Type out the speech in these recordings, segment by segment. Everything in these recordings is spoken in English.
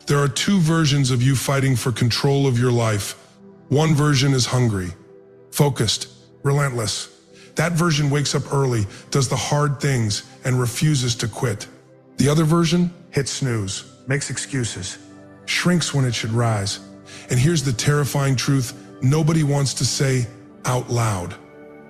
There are two versions of you fighting for control of your life. One version is hungry, focused, relentless. That version wakes up early, does the hard things, and refuses to quit. The other version hits snooze, makes excuses, shrinks when it should rise. And here's the terrifying truth nobody wants to say out loud.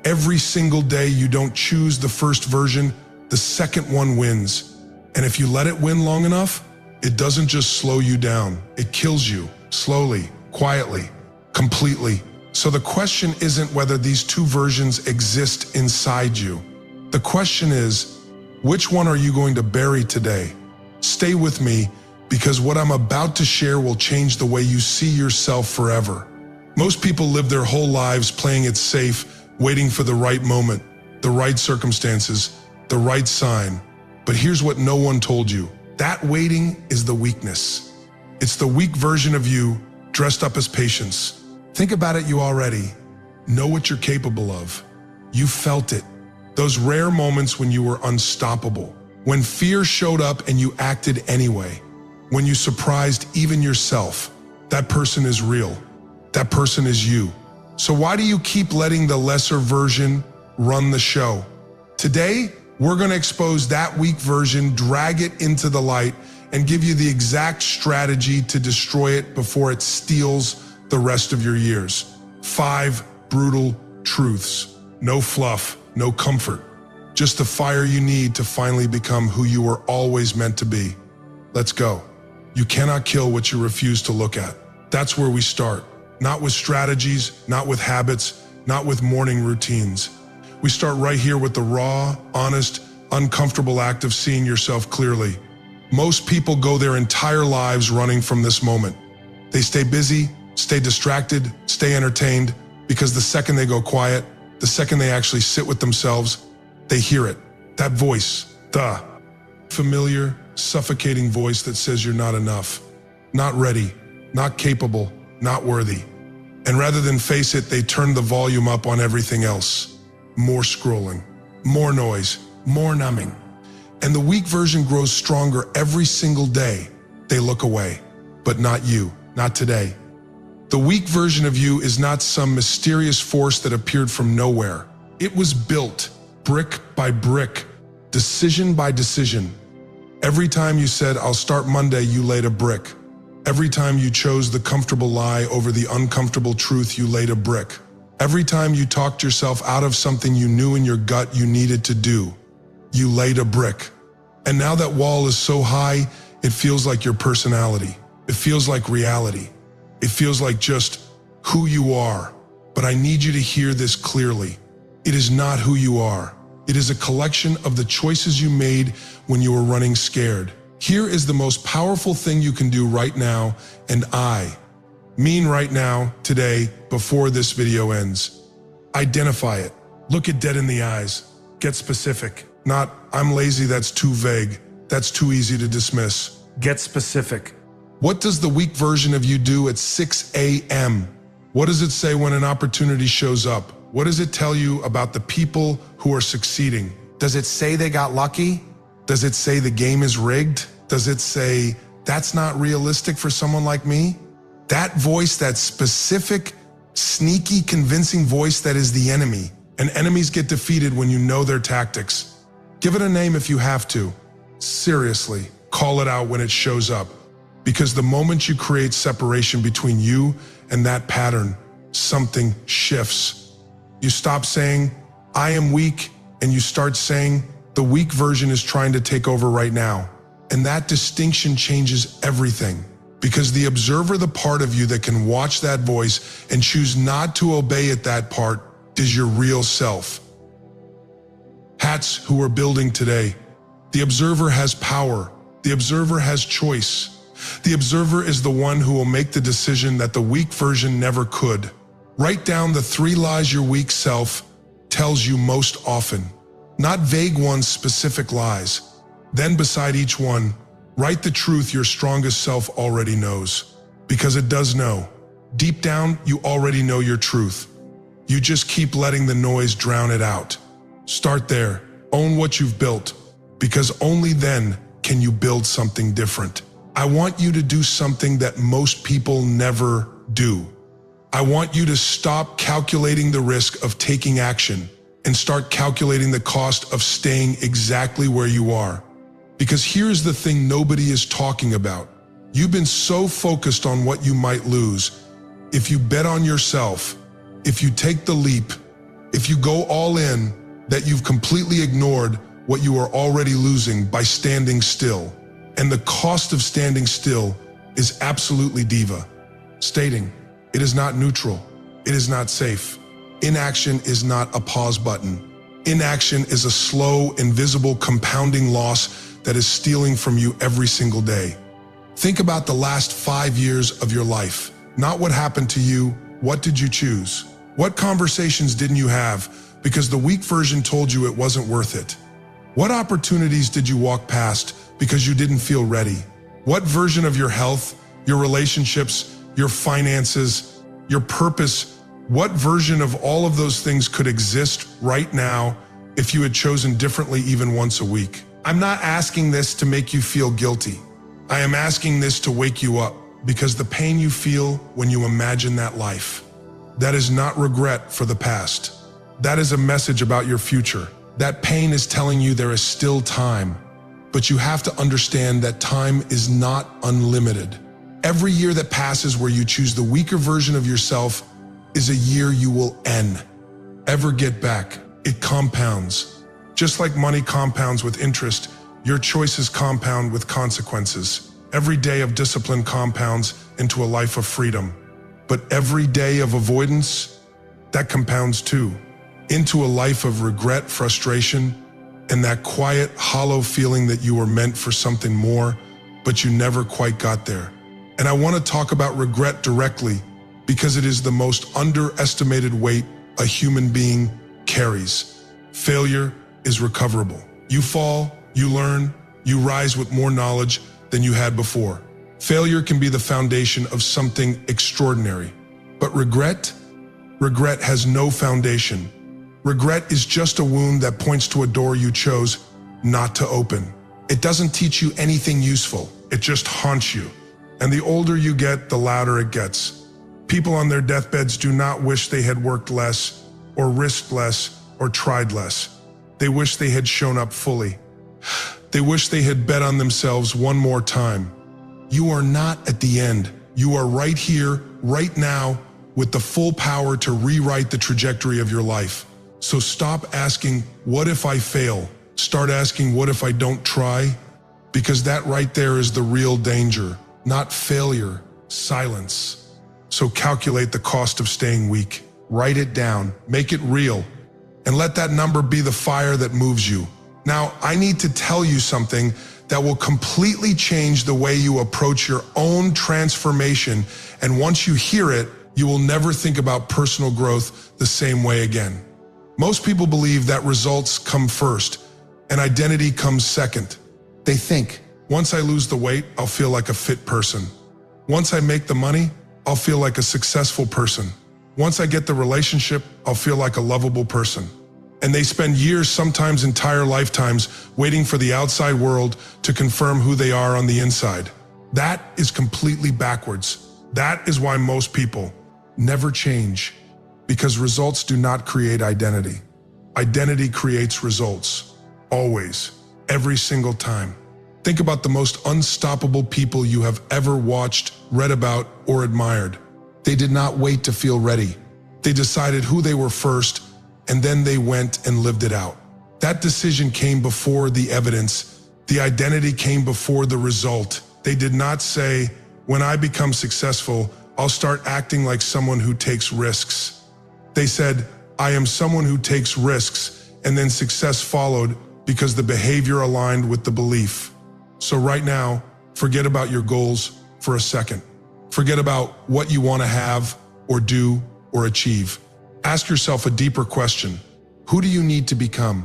Every single day you don't choose the first version, the second one wins. And if you let it win long enough, it doesn't just slow you down, it kills you, slowly, quietly, completely. So the question isn't whether these two versions exist inside you. The question is, which one are you going to bury today? Stay with me, because what I'm about to share will change the way you see yourself forever. Most people live their whole lives playing it safe, waiting for the right moment, the right circumstances, the right sign. But here's what no one told you. That waiting is the weakness. It's the weak version of you dressed up as patience. Think about it, you already know what you're capable of. You felt it. Those rare moments when you were unstoppable. When fear showed up and you acted anyway. When you surprised even yourself. That person is real. That person is you. So why do you keep letting the lesser version run the show? Today, we're going to expose that weak version, drag it into the light, and give you the exact strategy to destroy it before it steals the rest of your years. 5 brutal truths. No fluff, no comfort. Just the fire you need to finally become who you were always meant to be. Let's go. You cannot kill what you refuse to look at. That's where we start. Not with strategies, not with habits, not with morning routines. We start right here with the raw, honest, uncomfortable act of seeing yourself clearly. Most people go their entire lives running from this moment. They stay busy, stay distracted, stay entertained, because the second they go quiet, the second they actually sit with themselves, they hear it. That voice, the familiar, suffocating voice that says you're not enough, not ready, not capable, not worthy. And rather than face it, they turn the volume up on everything else. More scrolling, more noise, more numbing. And the weak version grows stronger every single day. They look away, but not you, not today. The weak version of you is not some mysterious force that appeared from nowhere. It was built brick by brick, decision by decision. Every time you said, I'll start Monday, you laid a brick. Every time you chose the comfortable lie over the uncomfortable truth, you laid a brick. Every time you talked yourself out of something you knew in your gut you needed to do, you laid a brick. And now that wall is so high, it feels like your personality. It feels like reality. It feels like just who you are. But I need you to hear this clearly. It is not who you are. It is a collection of the choices you made when you were running scared. Here is the most powerful thing you can do right now, and I mean right now, today, before this video ends. Identify it. Look it dead in the eyes. Get specific. Not, I'm lazy, that's too vague. That's too easy to dismiss. Get specific. What does the weak version of you do at 6 a.m.? What does it say when an opportunity shows up? What does it tell you about the people who are succeeding? Does it say they got lucky? Does it say the game is rigged? Does it say, that's not realistic for someone like me? That voice, that specific, sneaky, convincing voice that is the enemy. And enemies get defeated when you know their tactics. Give it a name if you have to. Seriously, call it out when it shows up. Because the moment you create separation between you and that pattern, something shifts. You stop saying, I am weak, and you start saying, the weak version is trying to take over right now. And that distinction changes everything. Because the observer, the part of you that can watch that voice and choose not to obey it, that part is your real self. Hats who are building today. The observer has power. The observer has choice. The observer is the one who will make the decision that the weak version never could. Write down the 3 lies your weak self tells you most often. Not vague ones, specific lies. Then beside each one, write the truth your strongest self already knows. Because it does know. Deep down, you already know your truth. You just keep letting the noise drown it out. Start there. Own what you've built. Because only then can you build something different. I want you to do something that most people never do. I want you to stop calculating the risk of taking action and start calculating the cost of staying exactly where you are. Because here's the thing nobody is talking about. You've been so focused on what you might lose. If you bet on yourself, if you take the leap, if you go all in, that you've completely ignored what you are already losing by standing still. And the cost of standing still is absolutely devastating. It is not neutral. It is not safe. Inaction is not a pause button. Inaction is a slow, invisible, compounding loss that is stealing from you every single day. Think about the last 5 years of your life. Not what happened to you, what did you choose? What conversations didn't you have because the weak version told you it wasn't worth it? What opportunities did you walk past because you didn't feel ready? What version of your health, your relationships, your finances, your purpose, what version of all of those things could exist right now if you had chosen differently even once a week? I'm not asking this to make you feel guilty. I am asking this to wake you up, because the pain you feel when you imagine that life, that is not regret for the past. That is a message about your future. That pain is telling you there is still time, but you have to understand that time is not unlimited. Every year that passes where you choose the weaker version of yourself is a year you will ever get back. It compounds. Just like money compounds with interest, your choices compound with consequences. Every day of discipline compounds into a life of freedom. But every day of avoidance, that compounds too, into a life of regret, frustration, and that quiet, hollow feeling that you were meant for something more, but you never quite got there. And I want to talk about regret directly because it is the most underestimated weight a human being carries. Failure is recoverable. You fall, you learn, you rise with more knowledge than you had before. Failure can be the foundation of something extraordinary. But regret has no foundation. Regret is just a wound that points to a door you chose not to open. It doesn't teach you anything useful. It just haunts you. And the older you get, the louder it gets. People on their deathbeds do not wish they had worked less, or risked less, or tried less. They wish they had shown up fully. They wish they had bet on themselves one more time. You are not at the end. You are right here, right now, with the full power to rewrite the trajectory of your life. So stop asking, what if I fail? Start asking, what if I don't try? Because that right there is the real danger, not failure, silence. So calculate the cost of staying weak. Write it down, make it real, and let that number be the fire that moves you. Now, I need to tell you something that will completely change the way you approach your own transformation. And once you hear it, you will never think about personal growth the same way again. Most people believe that results come first and identity comes second. They think, once I lose the weight, I'll feel like a fit person. Once I make the money, I'll feel like a successful person. Once I get the relationship, I'll feel like a lovable person. And they spend years, sometimes entire lifetimes, waiting for the outside world to confirm who they are on the inside. That is completely backwards. That is why most people never change, because results do not create identity. Identity creates results, always, every single time. Think about the most unstoppable people you have ever watched, read about, or admired. They did not wait to feel ready. They decided who they were first, and then they went and lived it out. That decision came before the evidence. The identity came before the result. They did not say, when I become successful, I'll start acting like someone who takes risks. They said, I am someone who takes risks, and then success followed because the behavior aligned with the belief. So right now, forget about your goals for a second. Forget about what you want to have or do or achieve. Ask yourself a deeper question. Who do you need to become?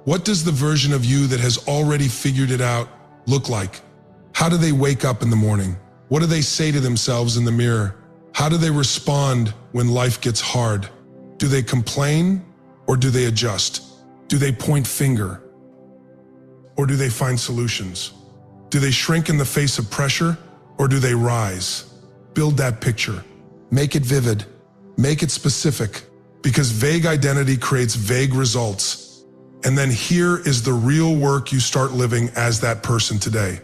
What does the version of you that has already figured it out look like? How do they wake up in the morning? What do they say to themselves in the mirror? How do they respond when life gets hard? Do they complain or do they adjust? Do they point finger or do they find solutions? Do they shrink in the face of pressure, or do they rise? Build that picture. Make it vivid. Make it specific, because vague identity creates vague results. And then here is the real work you start living as that person today.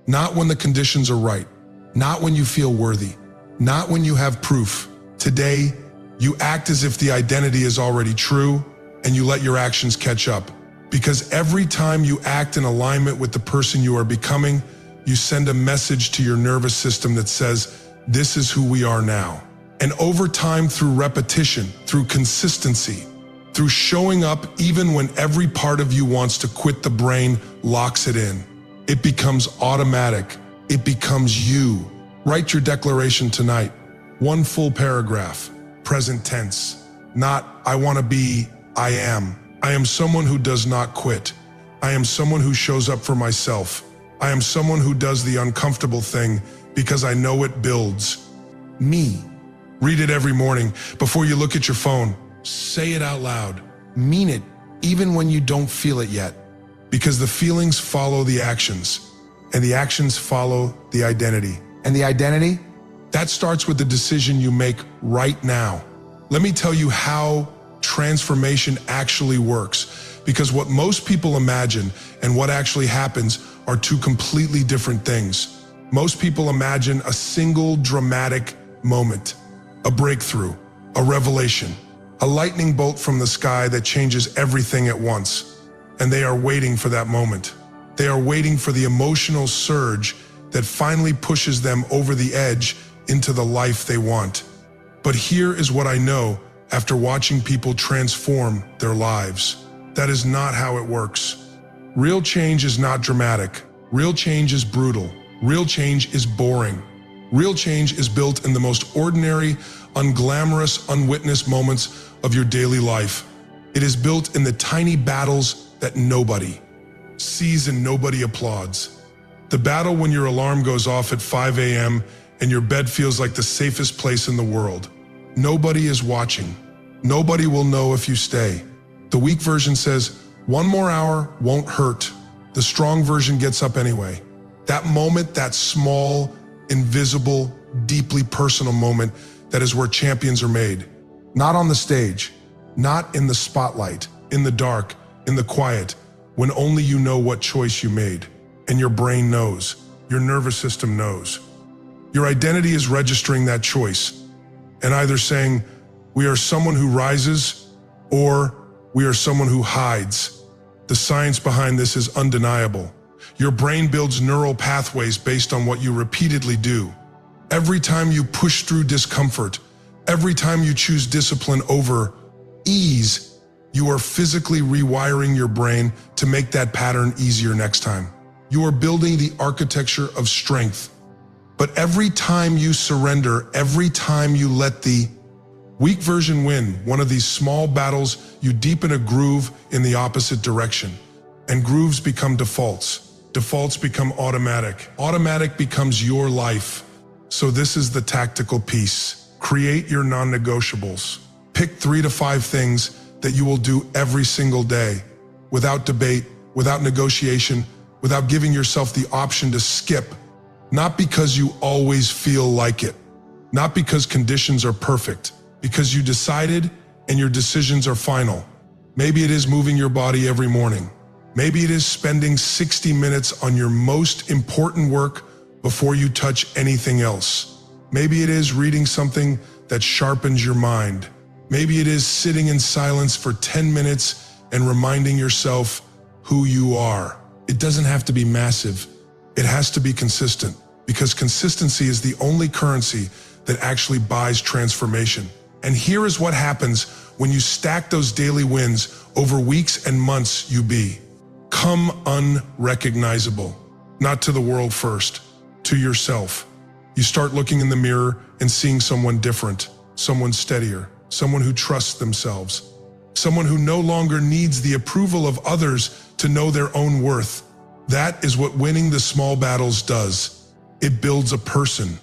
Not when the conditions are right, not when you feel worthy, not when you have proof. Today, you act as if the identity is already true, and you let your actions catch up. Because every time you act in alignment with the person you are becoming, you send a message to your nervous system that says, this is who we are now. And over time, through repetition, through consistency, through showing up even when every part of you wants to quit, the brain locks it in. It becomes automatic. It becomes you. Write your declaration tonight. One full paragraph, present tense. Not, I want to be, I am. I am someone who does not quit. I am someone who shows up for myself. I am someone who does the uncomfortable thing because I know it builds me. Read it every morning before you look at your phone. Say it out loud. Mean it, even when you don't feel it yet. Because the feelings follow the actions, and the actions follow the identity. And the identity? That starts with the decision you make right now. Let me tell you how transformation actually works, because what most people imagine and what actually happens are two completely different things. Most people imagine a single dramatic moment, a breakthrough, a revelation, a lightning bolt from the sky that changes everything at once. And they are waiting for that moment. They are waiting for the emotional surge that finally pushes them over the edge into the life they want. But here is what I know after watching people transform their lives. That is not how it works. Real change is not dramatic. Real change is brutal. Real change is boring. Real change is built in the most ordinary, unglamorous, unwitnessed moments of your daily life. It is built in the tiny battles that nobody sees and nobody applauds. The battle when your alarm goes off at 5 a.m. and your bed feels like the safest place in the world. Nobody is watching. Nobody will know if you stay. The weak version says, 1 more hour won't hurt. The strong version gets up anyway. That moment, that small, invisible, deeply personal moment, that is where champions are made. Not on the stage, not in the spotlight, in the dark, in the quiet, when only you know what choice you made. And your brain knows, your nervous system knows. Your identity is registering that choice and either saying, we are someone who rises, or we are someone who hides. The science behind this is undeniable. Your brain builds neural pathways based on what you repeatedly do. Every time you push through discomfort, every time you choose discipline over ease, you are physically rewiring your brain to make that pattern easier next time. You are building the architecture of strength. But every time you surrender, every time you let the weak version win one of these small battles, you deepen a groove in the opposite direction. And grooves become defaults. Defaults become automatic. Automatic becomes your life. So this is the tactical piece. Create your non-negotiables. Pick 3 to 5 things that you will do every single day, without debate, without negotiation, without giving yourself the option to skip. Not because you always feel like it, not because conditions are perfect, because you decided and your decisions are final. Maybe it is moving your body every morning. Maybe it is spending 60 minutes on your most important work before you touch anything else. Maybe it is reading something that sharpens your mind. Maybe it is sitting in silence for 10 minutes and reminding yourself who you are. It doesn't have to be massive. It has to be consistent, because consistency is the only currency that actually buys transformation. And here is what happens when you stack those daily wins over weeks and months. You become unrecognizable, not to the world first, to yourself. You start looking in the mirror and seeing someone different, someone steadier, someone who trusts themselves, someone who no longer needs the approval of others to know their own worth. That is what winning the small battles does. It builds a person.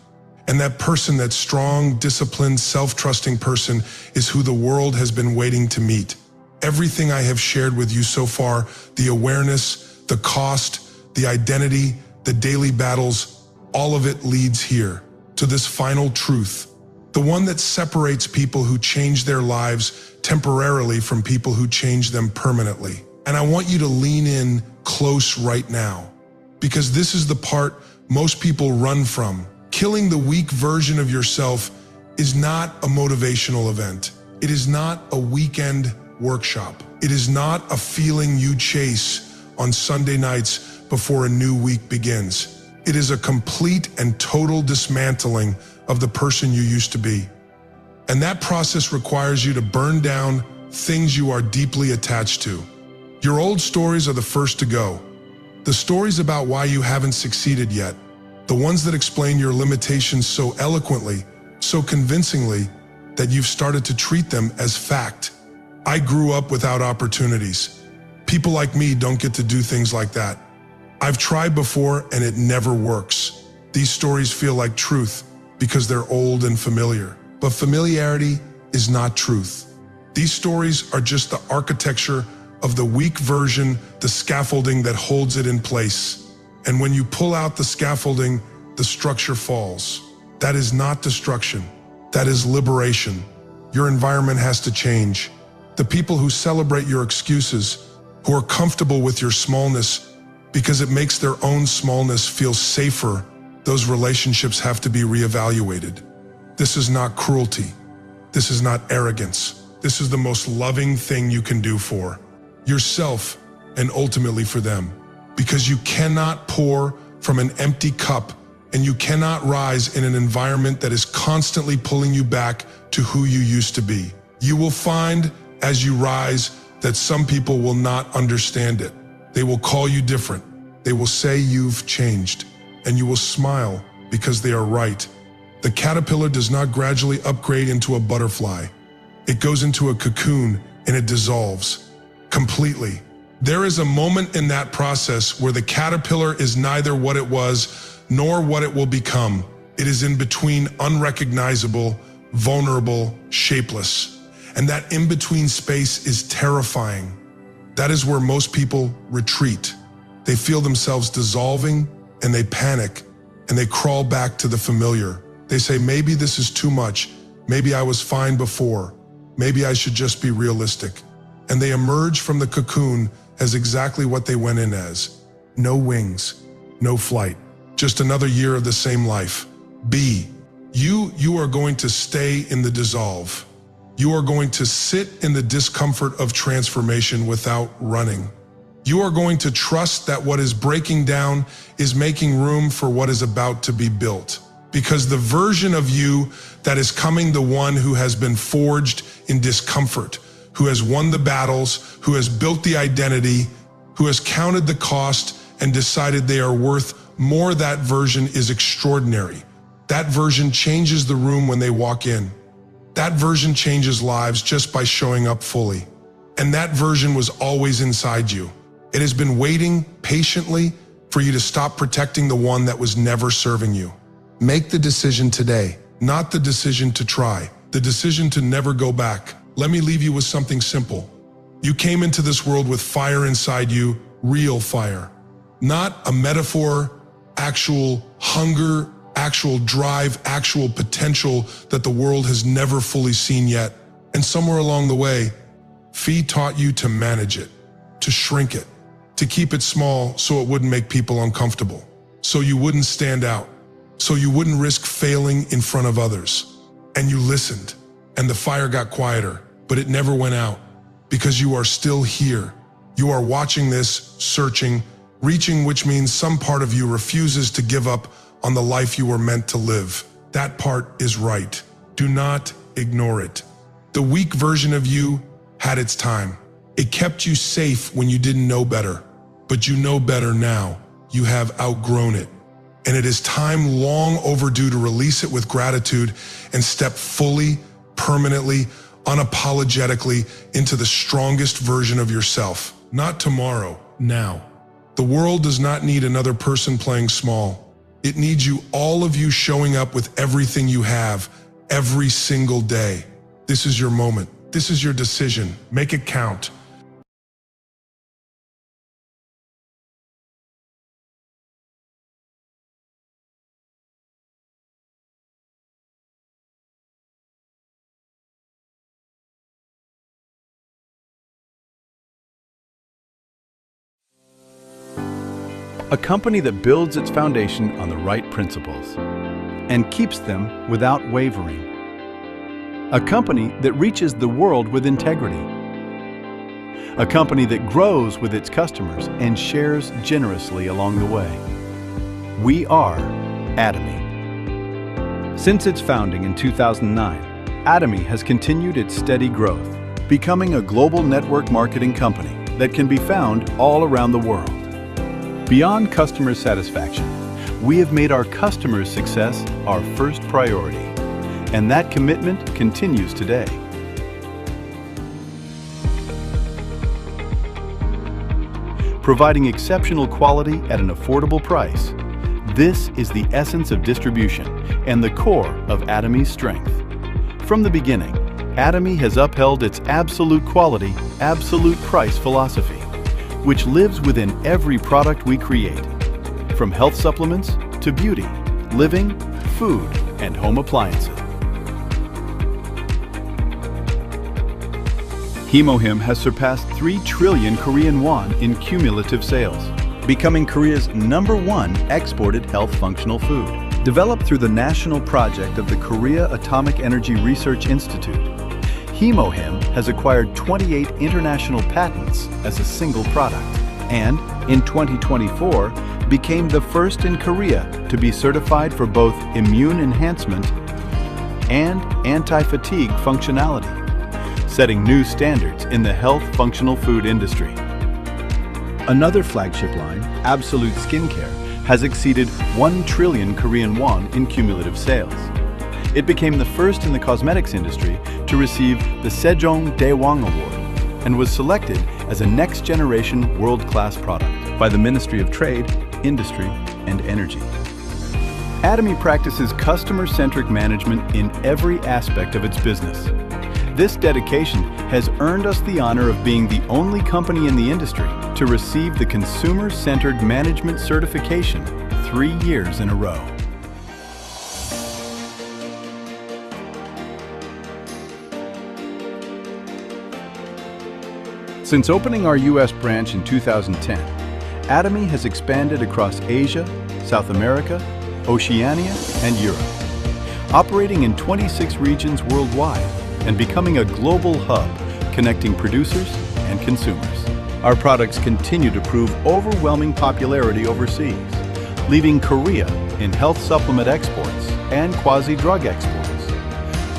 And that person, that strong, disciplined, self-trusting person, is who the world has been waiting to meet. Everything I have shared with you so far, the awareness, the cost, the identity, the daily battles, all of it leads here, to this final truth. The one that separates people who change their lives temporarily from people who change them permanently. And I want you to lean in close right now, because this is the part most people run from. Killing the weak version of yourself is not a motivational event. It is not a weekend workshop. It is not a feeling you chase on Sunday nights before a new week begins. It is a complete and total dismantling of the person you used to be. And that process requires you to burn down things you are deeply attached to. Your old stories are the first to go. The stories about why you haven't succeeded yet. The ones that explain your limitations so eloquently, so convincingly, that you've started to treat them as fact. I grew up without opportunities. People like me don't get to do things like that. I've tried before and it never works. These stories feel like truth because they're old and familiar. But familiarity is not truth. These stories are just the architecture of the weak version, the scaffolding that holds it in place. And when you pull out the scaffolding, the structure falls. That is not destruction. That is liberation. Your environment has to change. The people who celebrate your excuses, who are comfortable with your smallness because it makes their own smallness feel safer, those relationships have to be reevaluated. This is not cruelty. This is not arrogance. This is the most loving thing you can do for yourself and ultimately for them. Because you cannot pour from an empty cup and you cannot rise in an environment that is constantly pulling you back to who you used to be. You will find as you rise that some people will not understand it. They will call you different. They will say you've changed, and you will smile because they are right. The caterpillar does not gradually upgrade into a butterfly. It goes into a cocoon and it dissolves completely. There is a moment in that process where the caterpillar is neither what it was nor what it will become. It is in between, unrecognizable, vulnerable, shapeless. And that in-between space is terrifying. That is where most people retreat. They feel themselves dissolving and they panic and they crawl back to the familiar. They say, maybe this is too much. Maybe I was fine before. Maybe I should just be realistic. And they emerge from the cocoon as exactly what they went in as. No wings, no flight, just another year of the same life. You are going to stay in the dissolve. You are going to sit in the discomfort of transformation without running. You are going to trust that what is breaking down is making room for what is about to be built. Because the version of you that is coming, the one who has been forged in discomfort, who has won the battles, who has built the identity, who has counted the cost and decided they are worth more, that version is extraordinary. That version changes the room when they walk in. That version changes lives just by showing up fully. And that version was always inside you. It has been waiting patiently for you to stop protecting the one that was never serving you. Make the decision today, not the decision to try, the decision to never go back. Let me leave you with something simple. You came into this world with fire inside you, real fire. Not a metaphor, actual hunger, actual drive, actual potential that the world has never fully seen yet. And somewhere along the way, Fee taught you to manage it, to shrink it, to keep it small so it wouldn't make people uncomfortable, so you wouldn't stand out, so you wouldn't risk failing in front of others. And you listened, and the fire got quieter, but it never went out, because you are still here. You are watching this, searching, reaching, which means some part of you refuses to give up on the life you were meant to live. That part is right. Do not ignore it. The weak version of you had its time. It kept you safe when you didn't know better, but you know better now. You have outgrown it. And it is time long overdue to release it with gratitude and step fully, permanently, unapologetically into the strongest version of yourself. Not tomorrow, now. The world does not need another person playing small. It needs you, all of you, showing up with everything you have, every single day. This is your moment. This is your decision. Make it count. A company that builds its foundation on the right principles and keeps them without wavering. A company that reaches the world with integrity. A company that grows with its customers and shares generously along the way. We are Atomy. Since its founding in 2009, Atomy has continued its steady growth, becoming a global network marketing company that can be found all around the world. Beyond customer satisfaction, we have made our customers' success our first priority, and that commitment continues today. Providing exceptional quality at an affordable price, this is the essence of distribution and the core of Atomy's strength. From the beginning, Atomy has upheld its absolute quality, absolute price philosophy, which lives within every product we create, from health supplements to beauty, living, food, and home appliances. Hemohim has surpassed 3 trillion Korean won in cumulative sales, becoming Korea's #1 exported health functional food. Developed through the national project of the Korea Atomic Energy Research Institute, Hemohim has acquired 28 international patents as a single product, and in 2024 became the first in Korea to be certified for both immune enhancement and anti-fatigue functionality, setting new standards in the health functional food industry. Another flagship line, Absolute Skincare, has exceeded 1 trillion Korean won in cumulative sales. It became the first in the cosmetics industry to receive the Sejong Daewang Award and was selected as a next-generation world-class product by the Ministry of Trade, Industry, and Energy. Atomy practices customer-centric management in every aspect of its business. This dedication has earned us the honor of being the only company in the industry to receive the Consumer-Centered Management certification 3 years in a row. Since opening our U.S. branch in 2010, Atomy has expanded across Asia, South America, Oceania, and Europe, operating in 26 regions worldwide and becoming a global hub connecting producers and consumers. Our products continue to prove overwhelming popularity overseas, leaving Korea in health supplement exports and quasi-drug exports,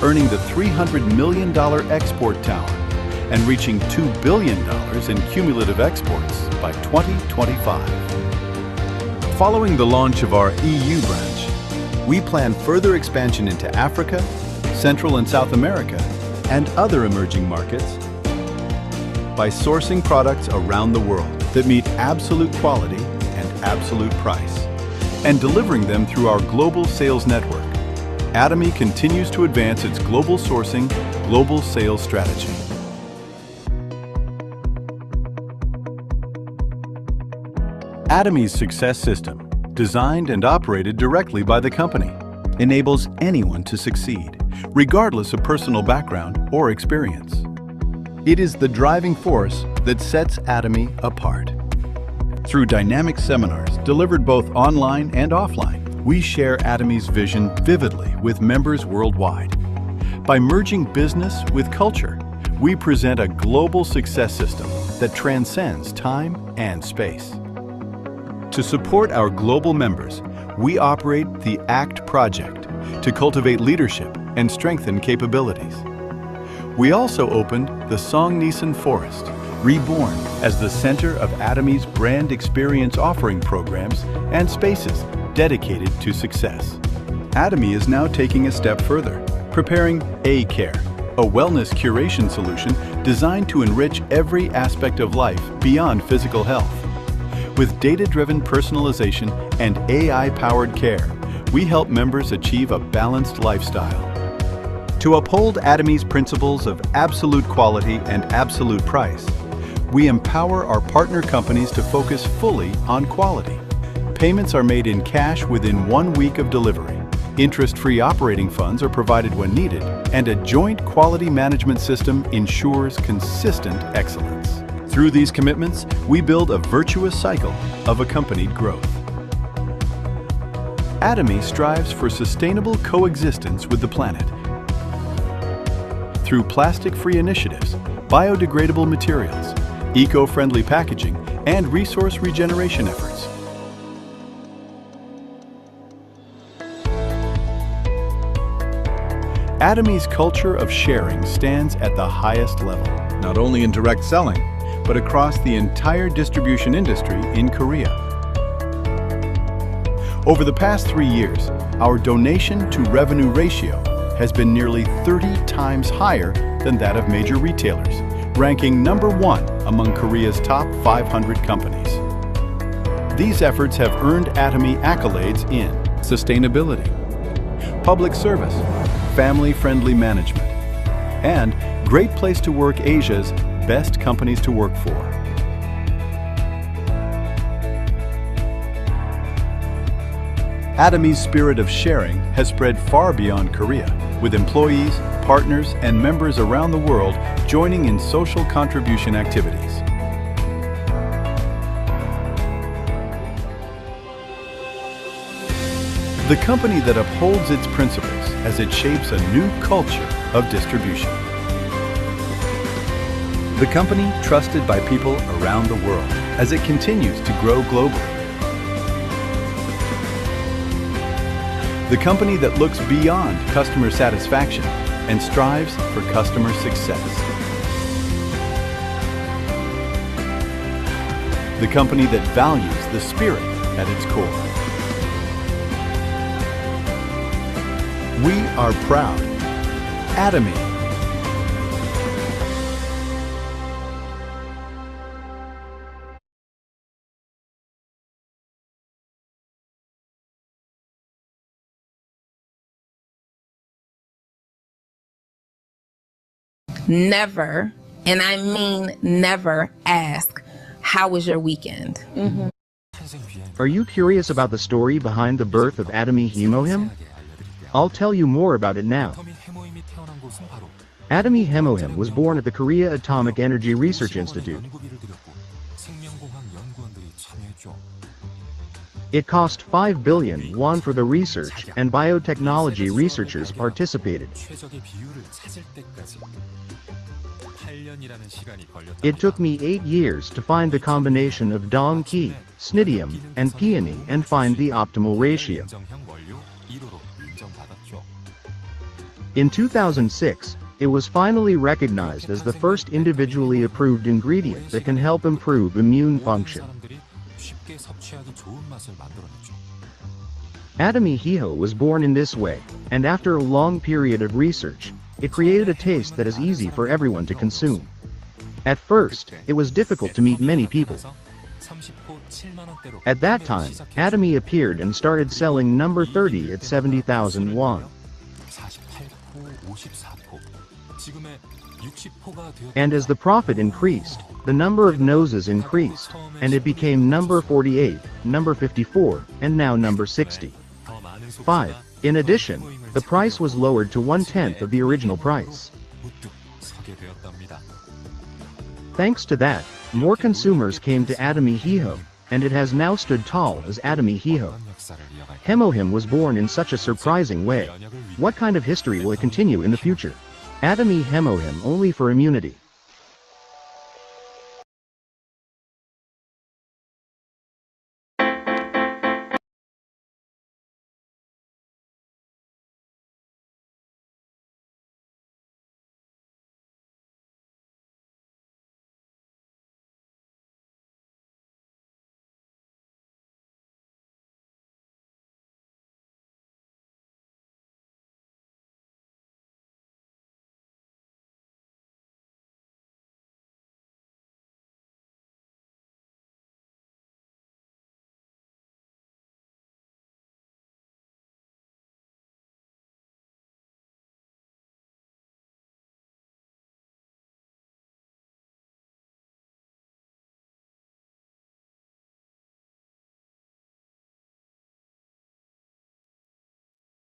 earning the $300 million export tower and reaching $2 billion in cumulative exports by 2025. Following the launch of our EU branch, we plan further expansion into Africa, Central and South America, and other emerging markets by sourcing products around the world that meet absolute quality and absolute price, and delivering them through our global sales network. Atomy continues to advance its global sourcing, global sales strategy. Atomy's success system, designed and operated directly by the company, enables anyone to succeed, regardless of personal background or experience. It is the driving force that sets Atomy apart. Through dynamic seminars delivered both online and offline, we share Atomy's vision vividly with members worldwide. By merging business with culture, we present a global success system that transcends time and space. To support our global members, we operate the ACT project to cultivate leadership and strengthen capabilities. We also opened the Songnisan Forest, reborn as the center of Atomy's brand experience offering programs and spaces dedicated to success. Atomy is now taking a step further, preparing A-Care, a wellness curation solution designed to enrich every aspect of life beyond physical health. With data-driven personalization and AI-powered care, we help members achieve a balanced lifestyle. To uphold Atomy's principles of absolute quality and absolute price, we empower our partner companies to focus fully on quality. Payments are made in cash within 1 week of delivery. Interest-free operating funds are provided when needed, and a joint quality management system ensures consistent excellence. Through these commitments, we build a virtuous cycle of accompanied growth. Atomy strives for sustainable coexistence with the planet. Through plastic-free initiatives, biodegradable materials, eco-friendly packaging, and resource regeneration efforts. Atomy's culture of sharing stands at the highest level, not only in direct selling, but across the entire distribution industry in Korea. Over the past 3 years, our donation to revenue ratio has been nearly 30 times higher than that of major retailers, ranking #1 among Korea's top 500 companies. These efforts have earned Atomy accolades in sustainability, public service, family-friendly management, and Great Place to Work Asia's Best Companies to Work For. Atomy's spirit of sharing has spread far beyond Korea, with employees, partners, and members around the world joining in social contribution activities. The company that upholds its principles as it shapes a new culture of distribution. The company trusted by people around the world as it continues to grow globally. The company that looks beyond customer satisfaction and strives for customer success. The company that values the spirit at its core. We are proud. Atomy. Never, and I mean never, ask, how was your weekend? Are you curious about the story behind the birth of Atomy Hemohim? I'll tell you more about it now. Atomy Hemohim was born at the Korea Atomic Energy Research Institute. It cost 5 billion won for the research, and biotechnology researchers participated. It took me 8 years to find the combination of dong-ki, snidium, and peony and find the optimal ratio. In 2006, it was finally recognized as the first individually approved ingredient that can help improve immune function. Atomy Hiho was born in this way, and after a long period of research, it created a taste that is easy for everyone to consume. At first, it was difficult to meet many people. At that time, Atomy appeared and started selling number 30 at 70,000 won. And as the profit increased, the number of noses increased, and it became number 48, number 54, and now number 65. In addition, the price was lowered to 1/10 of the original price. Thanks to that, more consumers came to Atomy Hiho, and it has now stood tall as Atomy Hiho. Hemohim was born in such a surprising way. What kind of history will it continue in the future? Atomy Hemohim only for immunity.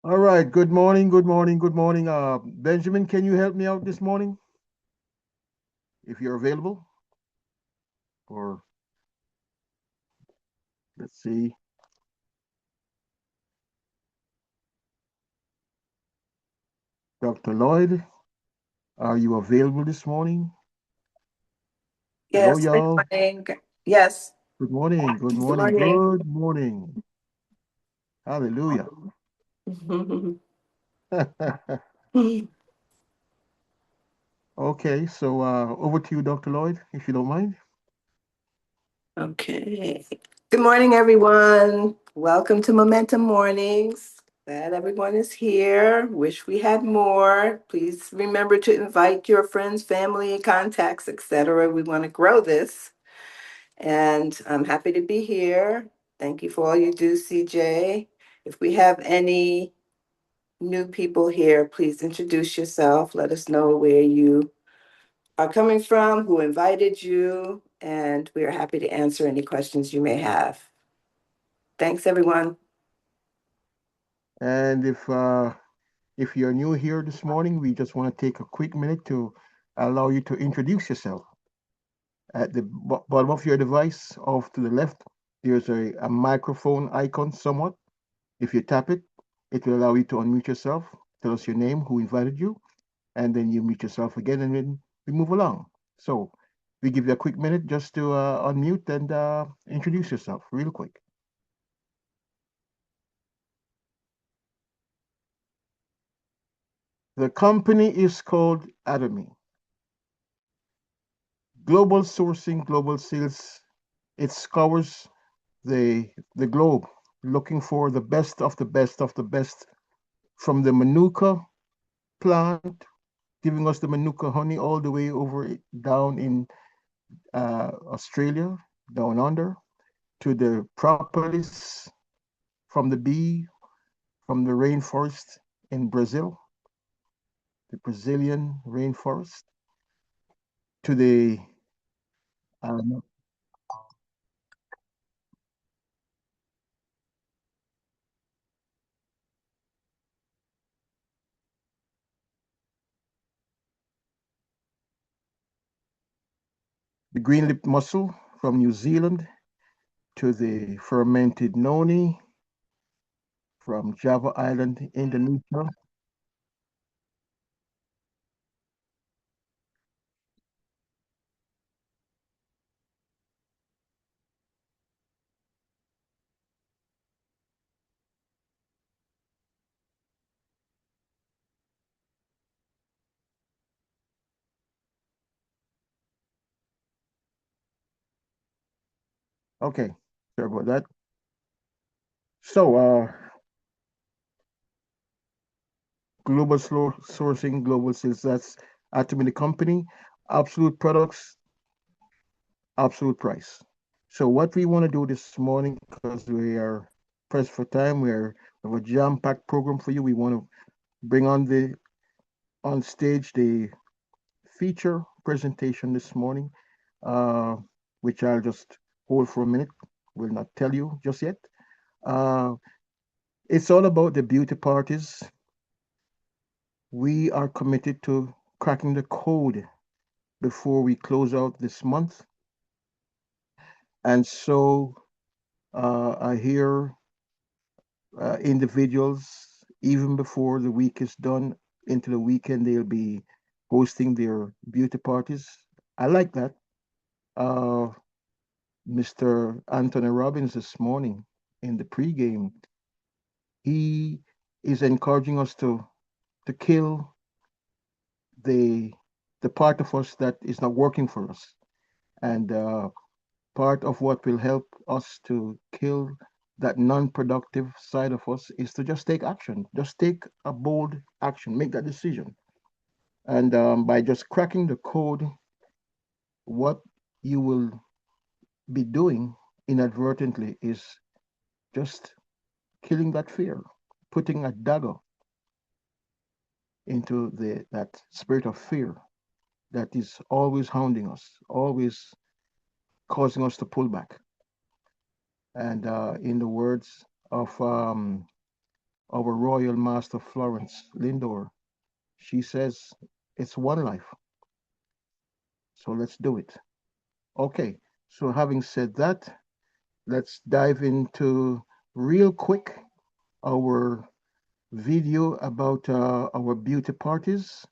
All right. Good morning. Good morning. Good morning. Benjamin, can you help me out this morning? If you're available. for, let's see. Dr. Lloyd, are you available this morning? Hello, Yes, good y'all. morning. Yes. Good morning. Good Good morning. morning. Good morning. Hallelujah. Okay, so over to you, Dr. Lloyd, if you don't mind. Okay. Good morning, everyone. Welcome to Momentum Mornings. Glad everyone is here. Wish we had more. Please remember to invite your friends, family, contacts, etc. We want to grow this. And I'm happy to be here. Thank you for all you do, CJ. If we have any new people here, please introduce yourself. Let us know where you are coming from, who invited you, and we are happy to answer any questions you may have. Thanks, everyone. And if you're new here this morning, we just want to take a quick minute to allow you to introduce yourself. At the bottom of your device, off to the left, there's a microphone icon somewhat. If you tap it, it will allow you to unmute yourself, tell us your name, who invited you, and then you mute yourself again, and then we move along. So we give you a quick minute just to unmute and introduce yourself real quick. The company is called Atomy. Global sourcing, global sales, it scours the globe, looking for the best of the best of the best from the Manuka plant, giving us the Manuka honey all the way over down in Australia, down under, to the propolis from the bee, from the rainforest in Brazil, the Brazilian rainforest, to uh, the green lip mussel from New Zealand, to the fermented noni from Java Island, Indonesia. Okay, sorry about that. So, global sourcing, global sales, that's Atomy the company, absolute products, absolute price. So what we want to do this morning, because we are pressed for time, we have a jam-packed program for you. We want to bring on stage the feature presentation this morning, uh, which I'll just hold for a minute. Will not tell you just yet. Uh, it's all about the beauty parties. We are committed to cracking the code before we close out this month. And so I hear individuals, even before the week is done, into the weekend, they'll be hosting their beauty parties. I like that. Mr. Anthony Robbins this morning in the pregame, he is encouraging us to kill the the part of us that is not working for us. And part of what will help us to kill that non-productive side of us is to just take action. Just take a bold action, make that decision. And by just cracking the code, what you will be doing inadvertently is just killing that fear, putting a dagger into that spirit of fear that is always hounding us, always causing us to pull back. And in the words of our Royal Master Florence Lindor, she says, it's one life. So let's do it. Okay, So having said that, let's dive into real quick our video about our beauty parties.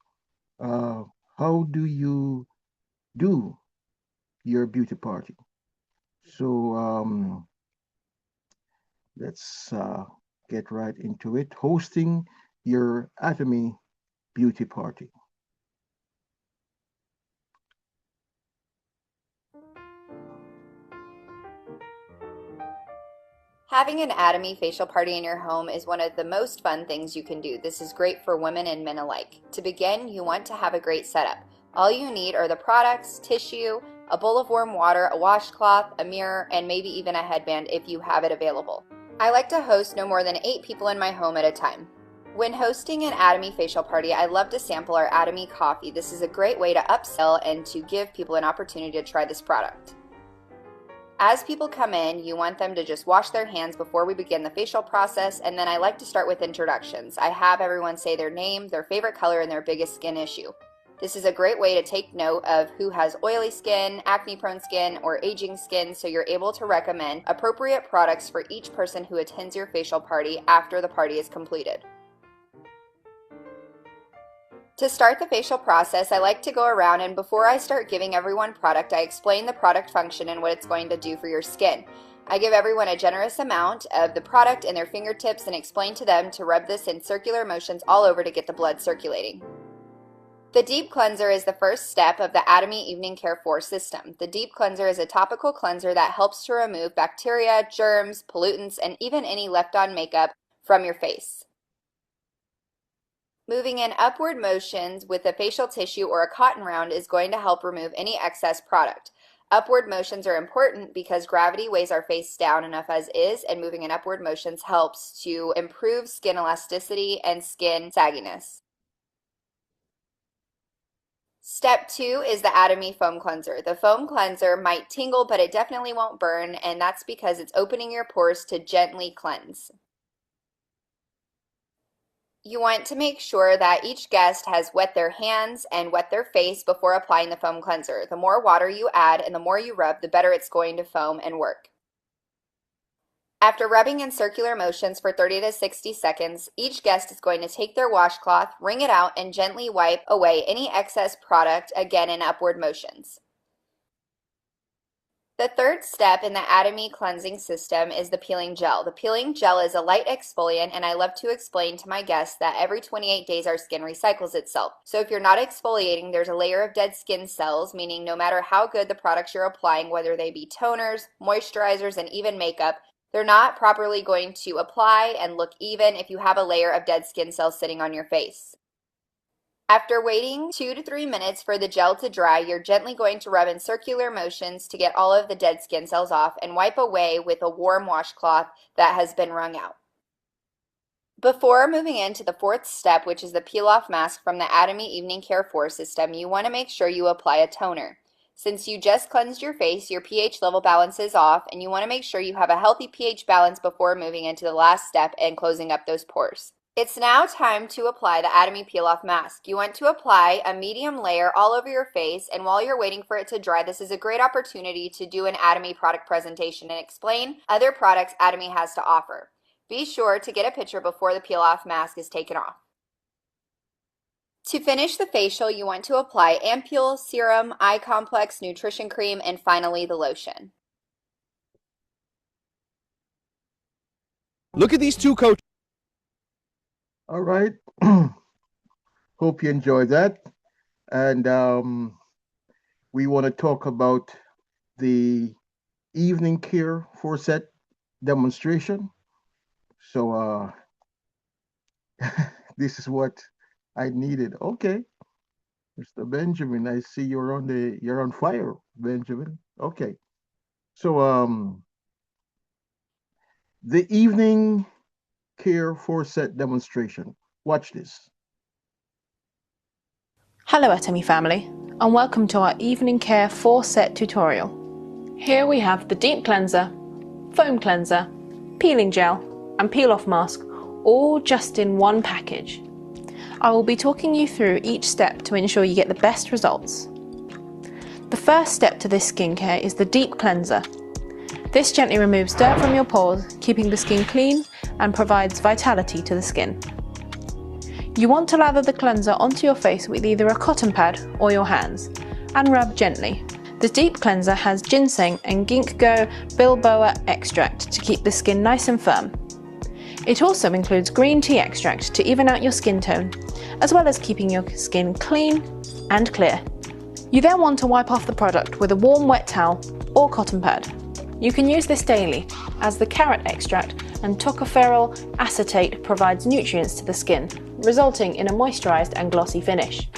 How do you do your beauty party? So let's get right into it. Hosting your Atomy beauty party. Having an Atomy facial party in your home is one of the most fun things you can do. This is great for women and men alike. To begin, you want to have a great setup. All you need are the products, tissue, a bowl of warm water, a washcloth, a mirror, and maybe even a headband if you have it available. I like to host no more than 8 people in my home at a time. When hosting an Atomy facial party, I love to sample our Atomy coffee. This is a great way to upsell and to give people an opportunity to try this product. As people come in, you want them to just wash their hands before we begin the facial process, and then I like to start with introductions. I have everyone say their name, their favorite color, and their biggest skin issue. This is a great way to take note of who has oily skin, acne-prone skin, or aging skin, so you're able to recommend appropriate products for each person who attends your facial party after the party is completed. To start the facial process, I like to go around, and before I start giving everyone product, I explain the product function and what it's going to do for your skin. I give everyone a generous amount of the product in their fingertips and explain to them to rub this in circular motions all over to get the blood circulating. The Deep Cleanser is the first step of the Atomy Evening Care 4 system. The Deep Cleanser is a topical cleanser that helps to remove bacteria, germs, pollutants, and even any left-on makeup from your face. Moving in upward motions with a facial tissue or a cotton round is going to help remove any excess product. Upward motions are important because gravity weighs our face down enough as is, and moving in upward motions helps to improve skin elasticity and skin sagginess. Step 2 is the Atomy Foam Cleanser. The foam cleanser might tingle, but it definitely won't burn, and that's because it's opening your pores to gently cleanse. You want to make sure that each guest has wet their hands and wet their face before applying the foam cleanser. The more water you add and the more you rub, the better it's going to foam and work. After rubbing in circular motions for 30 to 60 seconds, each guest is going to take their washcloth, wring it out, and gently wipe away any excess product, again in upward motions. The third step in the Atomy cleansing system is the peeling gel. The peeling gel is a light exfoliant, and I love to explain to my guests that every 28 days our skin recycles itself. So if you're not exfoliating, there's a layer of dead skin cells, meaning no matter how good the products you're applying, whether they be toners, moisturizers, and even makeup, they're not properly going to apply and look even if you have a layer of dead skin cells sitting on your face. After waiting 2 to 3 minutes for the gel to dry, you're gently going to rub in circular motions to get all of the dead skin cells off and wipe away with a warm washcloth that has been wrung out. Before moving into the fourth step, which is the peel-off mask from the Atomy Evening Care 4 system, you want to make sure you apply a toner. Since you just cleansed your face, your pH level balance is off, and you want to make sure you have a healthy pH balance before moving into the last step and closing up those pores. It's now time to apply the Atomy Peel-Off Mask. You want to apply a medium layer all over your face, and while you're waiting for it to dry, this is a great opportunity to do an Atomy product presentation and explain other products Atomy has to offer. Be sure to get a picture before the peel-off mask is taken off. To finish the facial, you want to apply ampule, serum, eye complex, nutrition cream, and finally the lotion. Look at these two coaches. All right. Hope you enjoyed that. And we want to talk about the evening care 4-set demonstration. So this is what I needed. Okay. Mr. Benjamin, I see you're on fire, Benjamin. Okay. So the evening care 4-set demonstration. Watch this. Hello Atomy family, and welcome to our Evening Care 4-set tutorial. Here we have the Deep Cleanser, Foam Cleanser, Peeling Gel, and Peel-Off Mask, all just in one package. I will be talking you through each step to ensure you get the best results. The first step to this skincare is the deep cleanser. This gently removes dirt from your pores, keeping the skin clean and provides vitality to the skin. You want to lather the cleanser onto your face with either a cotton pad or your hands and rub gently. The deep cleanser has ginseng and ginkgo biloba extract to keep the skin nice and firm. It also includes green tea extract to even out your skin tone, as well as keeping your skin clean and clear. You then want to wipe off the product with a warm wet towel or cotton pad. You can use this daily, as the carrot extract and tocopherol acetate provides nutrients to the skin, resulting in a moisturised and glossy finish.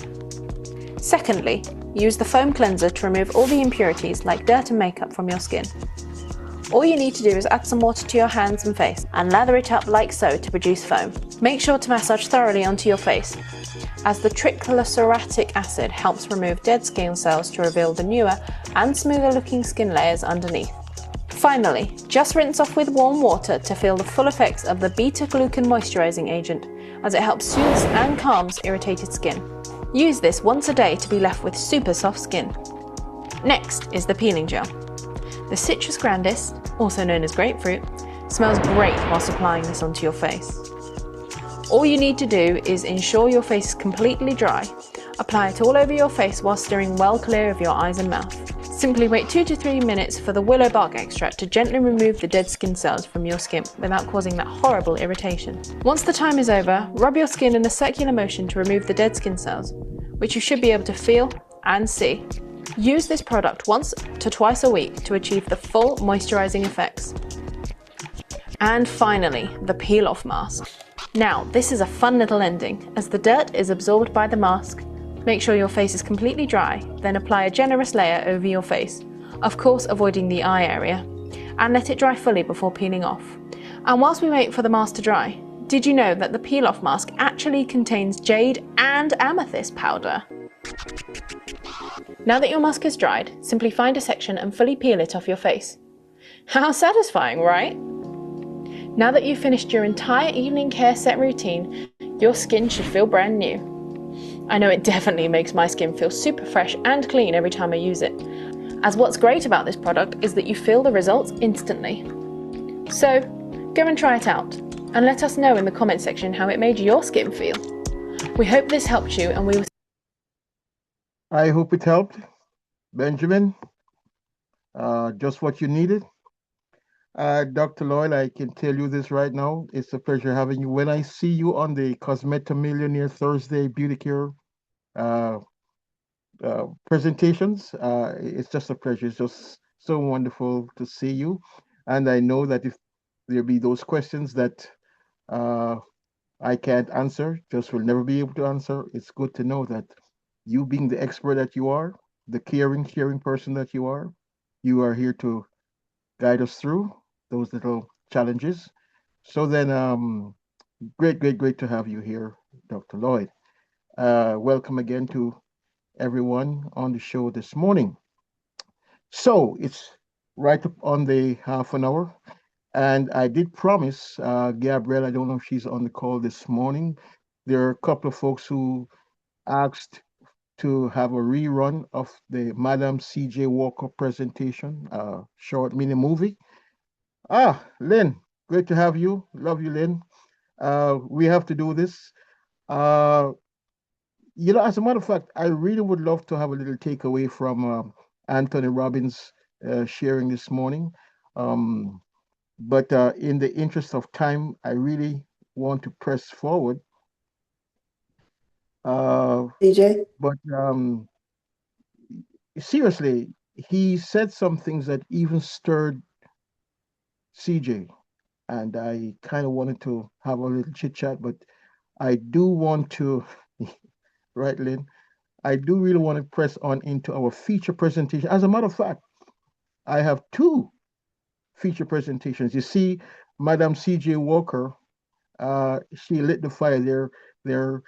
Secondly, use the foam cleanser to remove all the impurities like dirt and makeup from your skin. All you need to do is add some water to your hands and face and lather it up like so to produce foam. Make sure to massage thoroughly onto your face, as the triglyceric acid helps remove dead skin cells to reveal the newer and smoother looking skin layers underneath. Finally, just rinse off with warm water to feel the full effects of the beta-glucan moisturising agent, as it helps soothe and calms irritated skin. Use this once a day to be left with super soft skin. Next is the peeling gel. The Citrus grandis, also known as grapefruit, smells great whilst applying this onto your face. All you need to do is ensure your face is completely dry. Apply it all over your face while steering well clear of your eyes and mouth. Simply wait 2 to 3 minutes for the willow bark extract to gently remove the dead skin cells from your skin without causing that horrible irritation. Once the time is over, rub your skin in a circular motion to remove the dead skin cells, which you should be able to feel and see. Use this product once to twice a week to achieve the full moisturising effects. And finally, the peel-off mask. Now, this is a fun little ending, as the dirt is absorbed by the mask. Make sure your face is completely dry, then apply a generous layer over your face, of course avoiding the eye area, and let it dry fully before peeling off. And whilst we wait for the mask to dry, did you know that the peel-off mask actually contains jade and amethyst powder? Now that your mask is dried, simply find a section and fully peel it off your face. How satisfying, right? Now that you've finished your entire evening care set routine, your skin should feel brand new. I know it definitely makes my skin feel super fresh and clean every time I use it, as what's great about this product is that you feel the results instantly. So, go and try it out, and let us know in the comment section how it made your skin feel. We hope this helped you, and we will I hope it helped, Benjamin. Just what you needed. Dr. Lloyd, I can tell you this right now. It's a pleasure having you. When I see you on the Cosmeta Millionaire Thursday Beauty Care presentations, it's just a pleasure. It's just so wonderful to see you. And I know that if there be those questions that I can't answer, just will never be able to answer, it's good to know that you being the expert that you are, the caring, sharing person that you are here to guide us through those little challenges. So then, great to have you here, Dr. Lloyd. Welcome again to everyone on the show this morning. So it's right up on the half an hour. And I did promise Gabrielle, I don't know if she's on the call this morning. There are a couple of folks who asked to have a rerun of the Madam C.J. Walker presentation, short mini movie. Lynn, great to have you. Love you, Lynn. We have to do this. As a matter of fact, I really would love to have a little takeaway from Anthony Robbins sharing this morning. But in the interest of time, I really want to press forward. DJ? But seriously, he said some things that even stirred CJ, and I kind of wanted to have a little chit chat, but I do want to, right, Lynn? I do really want to press on into our feature presentation. As a matter of fact, I have 2 feature presentations. You see, Madam C.J. Walker, she lit the fire. There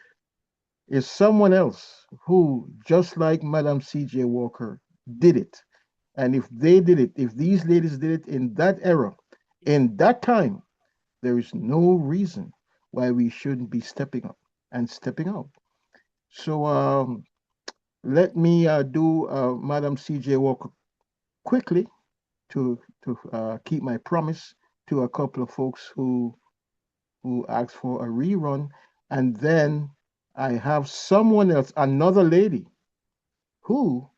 is someone else who, just like Madam C.J. Walker, did it. And if they did it, if these ladies did it in that era, in that time, there is no reason why we shouldn't be stepping up and stepping out. So Let me do Madam C.J. Walker quickly to keep my promise to a couple of folks who asked for a rerun, and then I have someone else, another lady, who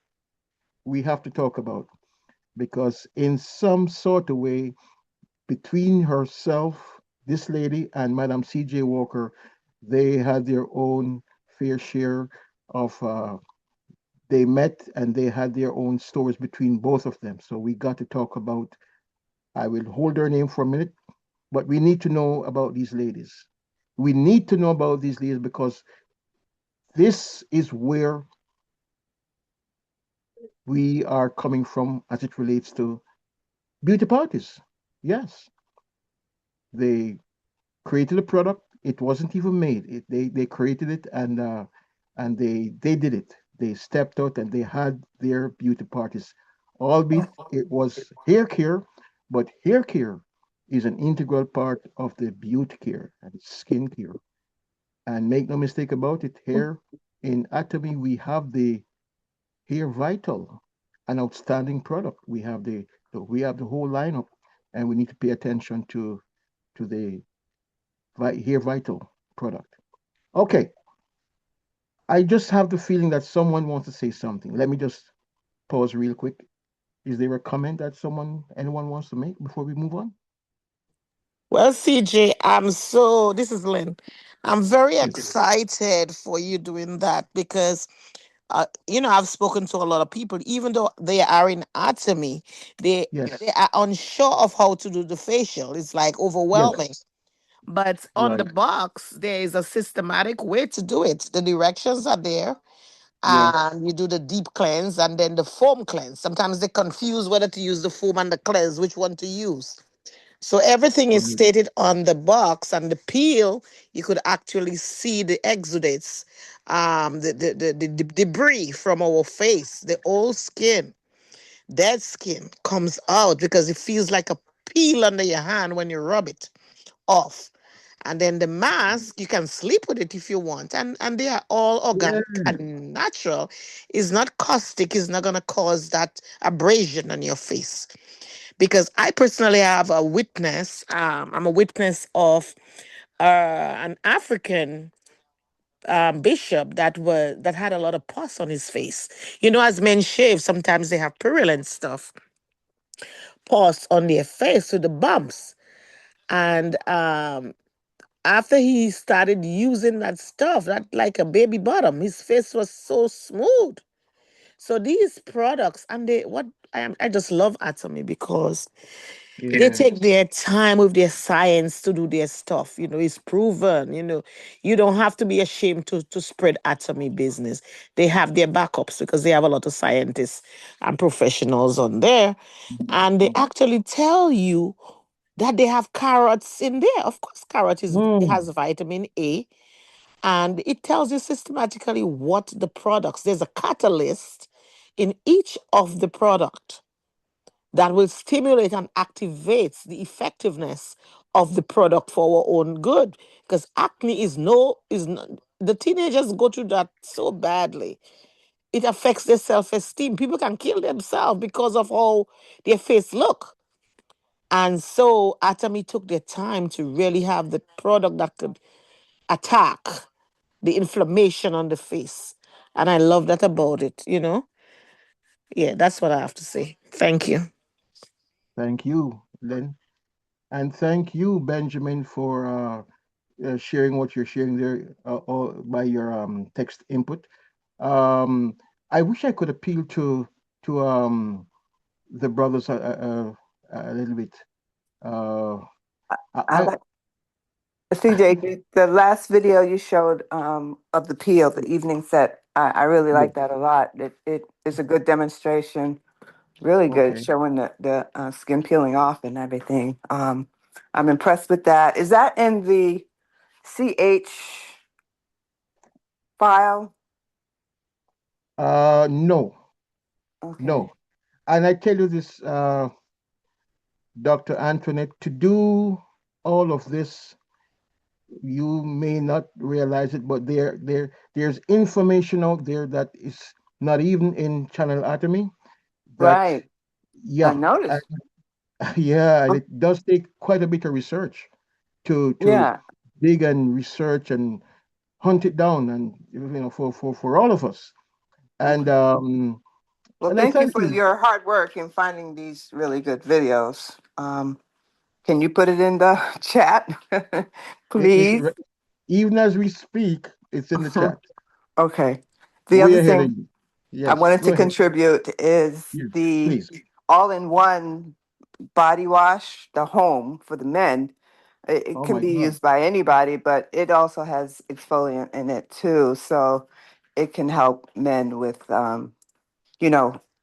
we have to talk about because in some sort of way between herself, this lady, and Madam C.J. Walker, they had their own fair share of. They met and they had their own stories between both of them. So we got to talk about. I will hold her name for a minute, but we need to know about these ladies. We need to know about these ladies because this is where we are coming from as it relates to beauty parties. Yes, they created a product. It wasn't even made. They created it and they did it. They stepped out and they had their beauty parties. Albeit it was hair care, but hair care is an integral part of the beauty care and skin care. And make no mistake about it, here in Atomy we have the Hair Vital, an outstanding product. We have the whole lineup, and we need to pay attention to the Hair Vital product. Okay, I just have the feeling that someone wants to say something. Let me just pause real quick. Is there a comment that anyone wants to make before we move on? Well, CJ, this is Lynn. I'm very Yes. excited for you doing that because, I've spoken to a lot of people, even though they are in Atomy, Yes. they are unsure of how to do the facial. It's like overwhelming. Yes. But on the Right. box, there is a systematic way to do it. The directions are there. Yes. And you do the deep cleanse and then the foam cleanse. Sometimes they confuse whether to use the foam and the cleanse, which one to use. So everything is Right. stated on the box, and the peel, you could actually see the exudates, the debris from our face, the old skin, dead skin comes out because it feels like a peel under your hand when you rub it off. And then the mask, you can sleep with it if you want. And they are all Yeah. organic and natural. It's not caustic, it's not going to cause that abrasion on your face. Because I personally have a witness, I'm a witness of an African bishop that had a lot of pus on his face. As men shave, sometimes they have purulent stuff, pus on their face with the bumps. And after he started using that stuff, that like a baby bottom, his face was so smooth. So these products, and I just love Atomy because they Yeah. take their time with their science to do their stuff. It's proven. You don't have to be ashamed to spread Atomy business. They have their backups because they have a lot of scientists and professionals on there, and they actually tell you that they have carrots in there. Of course, Mm. has vitamin A, and it tells you systematically what the products. There's a catalyst in each of the product that will stimulate and activate the effectiveness of the product for our own good. Because acne is not, the teenagers go through that so badly. It affects their self-esteem. People can kill themselves because of how their face look. And so Atomy took their time to really have the product that could attack the inflammation on the face. And I love that about it. Yeah, that's what I have to say. Thank you. Thank you, Len. And thank you, Benjamin, for sharing what you're sharing there by your text input. Um, I wish I could appeal to the brothers a little bit. Uh, I I, like CJ, the last video you showed of the peel, the evening set. I really yeah, like that a lot. It is a good demonstration, really good, okay. showing the skin peeling off and everything. I'm impressed with that. Is that in the CH file? No, Okay. no. And I tell you this, Dr. Antoinette, to do all of this, you may not realize it, but there's information out there that is not even in Channel Atomy. That, Right. I yeah, noticed. yeah, and it does take quite a bit of research to Yeah. dig and research and hunt it down, and for all of us. And Okay. Well, I thank you thank for you. your hard work in finding these really good videos. Can you put it in the chat, It's please? even as we speak, it's in the chat. Okay. The other Way ahead of thing you. I Yes, wanted go to ahead. contribute is Yes, the please. all-in-one body wash, the home for the men. It Oh can my be God. used by anybody, but it also has exfoliant in it too. So it can help men with,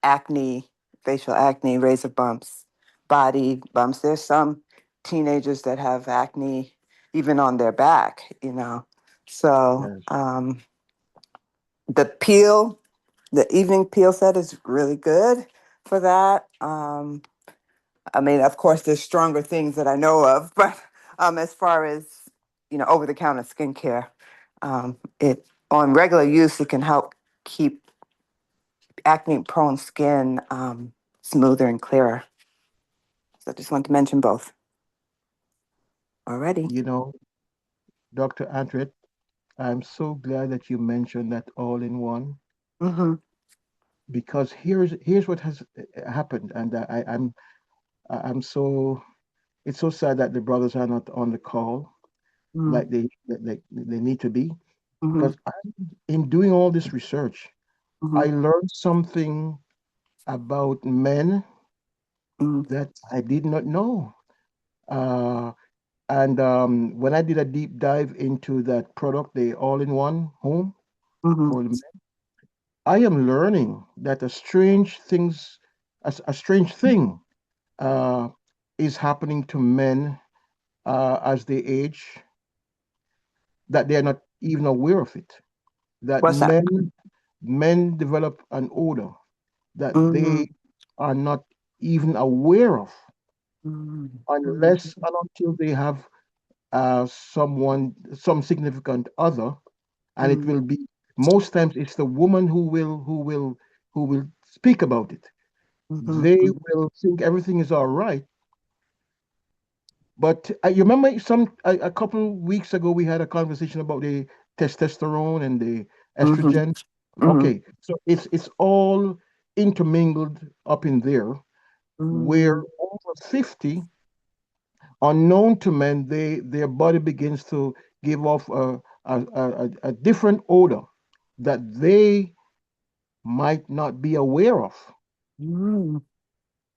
acne, facial acne, razor bumps, body bumps. There's some teenagers that have acne even on their back. So Yes. the peel, the evening peel set is really good for that. I mean, of course, there's stronger things that I know of, but as far as over-the-counter skincare, it on regular use, it can help keep acne-prone skin smoother and clearer. So I just want to mention both. Already. You know, Dr. Antret, I'm so glad that you mentioned that all in one, Mm-hmm. because here's what has happened, and I'm so it's so sad that the brothers are not on the call like they need to be, Mm-hmm. because in doing all this research, I Mm-hmm. learned something about men Mm-hmm. that I did not know. Uh, and when I did a deep dive into that product, the all-in-one home Mm-hmm. for the men, I am learning that a strange thing uh, is happening to men as they age, that they are not even aware of it. That What's that? men develop an odor that Mm-hmm. they are not even aware of, Mm-hmm. unless and until they have some significant other, and it Mm-hmm. will be most times it's the woman who will speak about it. They Mm-hmm. will think everything is all right, but you remember a couple weeks ago we had a conversation about the testosterone and the Mm-hmm. estrogen. Mm-hmm. Okay, so it's all intermingled up in there, where Mm-hmm. over 50, unknown to men, their body begins to give off a different odor that they might not be aware of. Mm-hmm.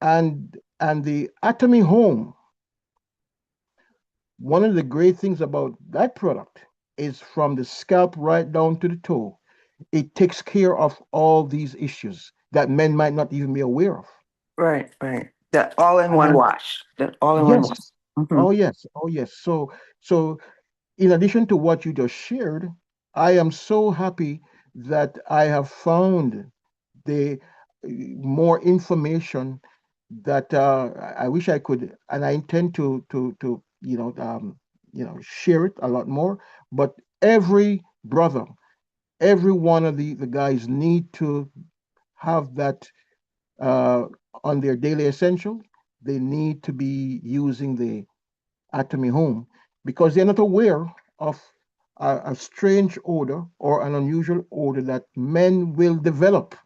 And the Atomy Home, one of the great things about that product is from the scalp right down to the toe, it takes care of all these issues that men might not even be aware of. Right, right. The all-in-one And wash. The all-in-one wash. yes, Mm-hmm. oh yes, oh yes. So in addition to what you just shared, I am so happy that I have found the more information that I wish I could, and I intend to share it a lot more. But every brother, every one of the guys need to have that uh, on their daily essential. They need to be using the Atomy Home, because they're not aware of a strange odor or an unusual odor that men will develop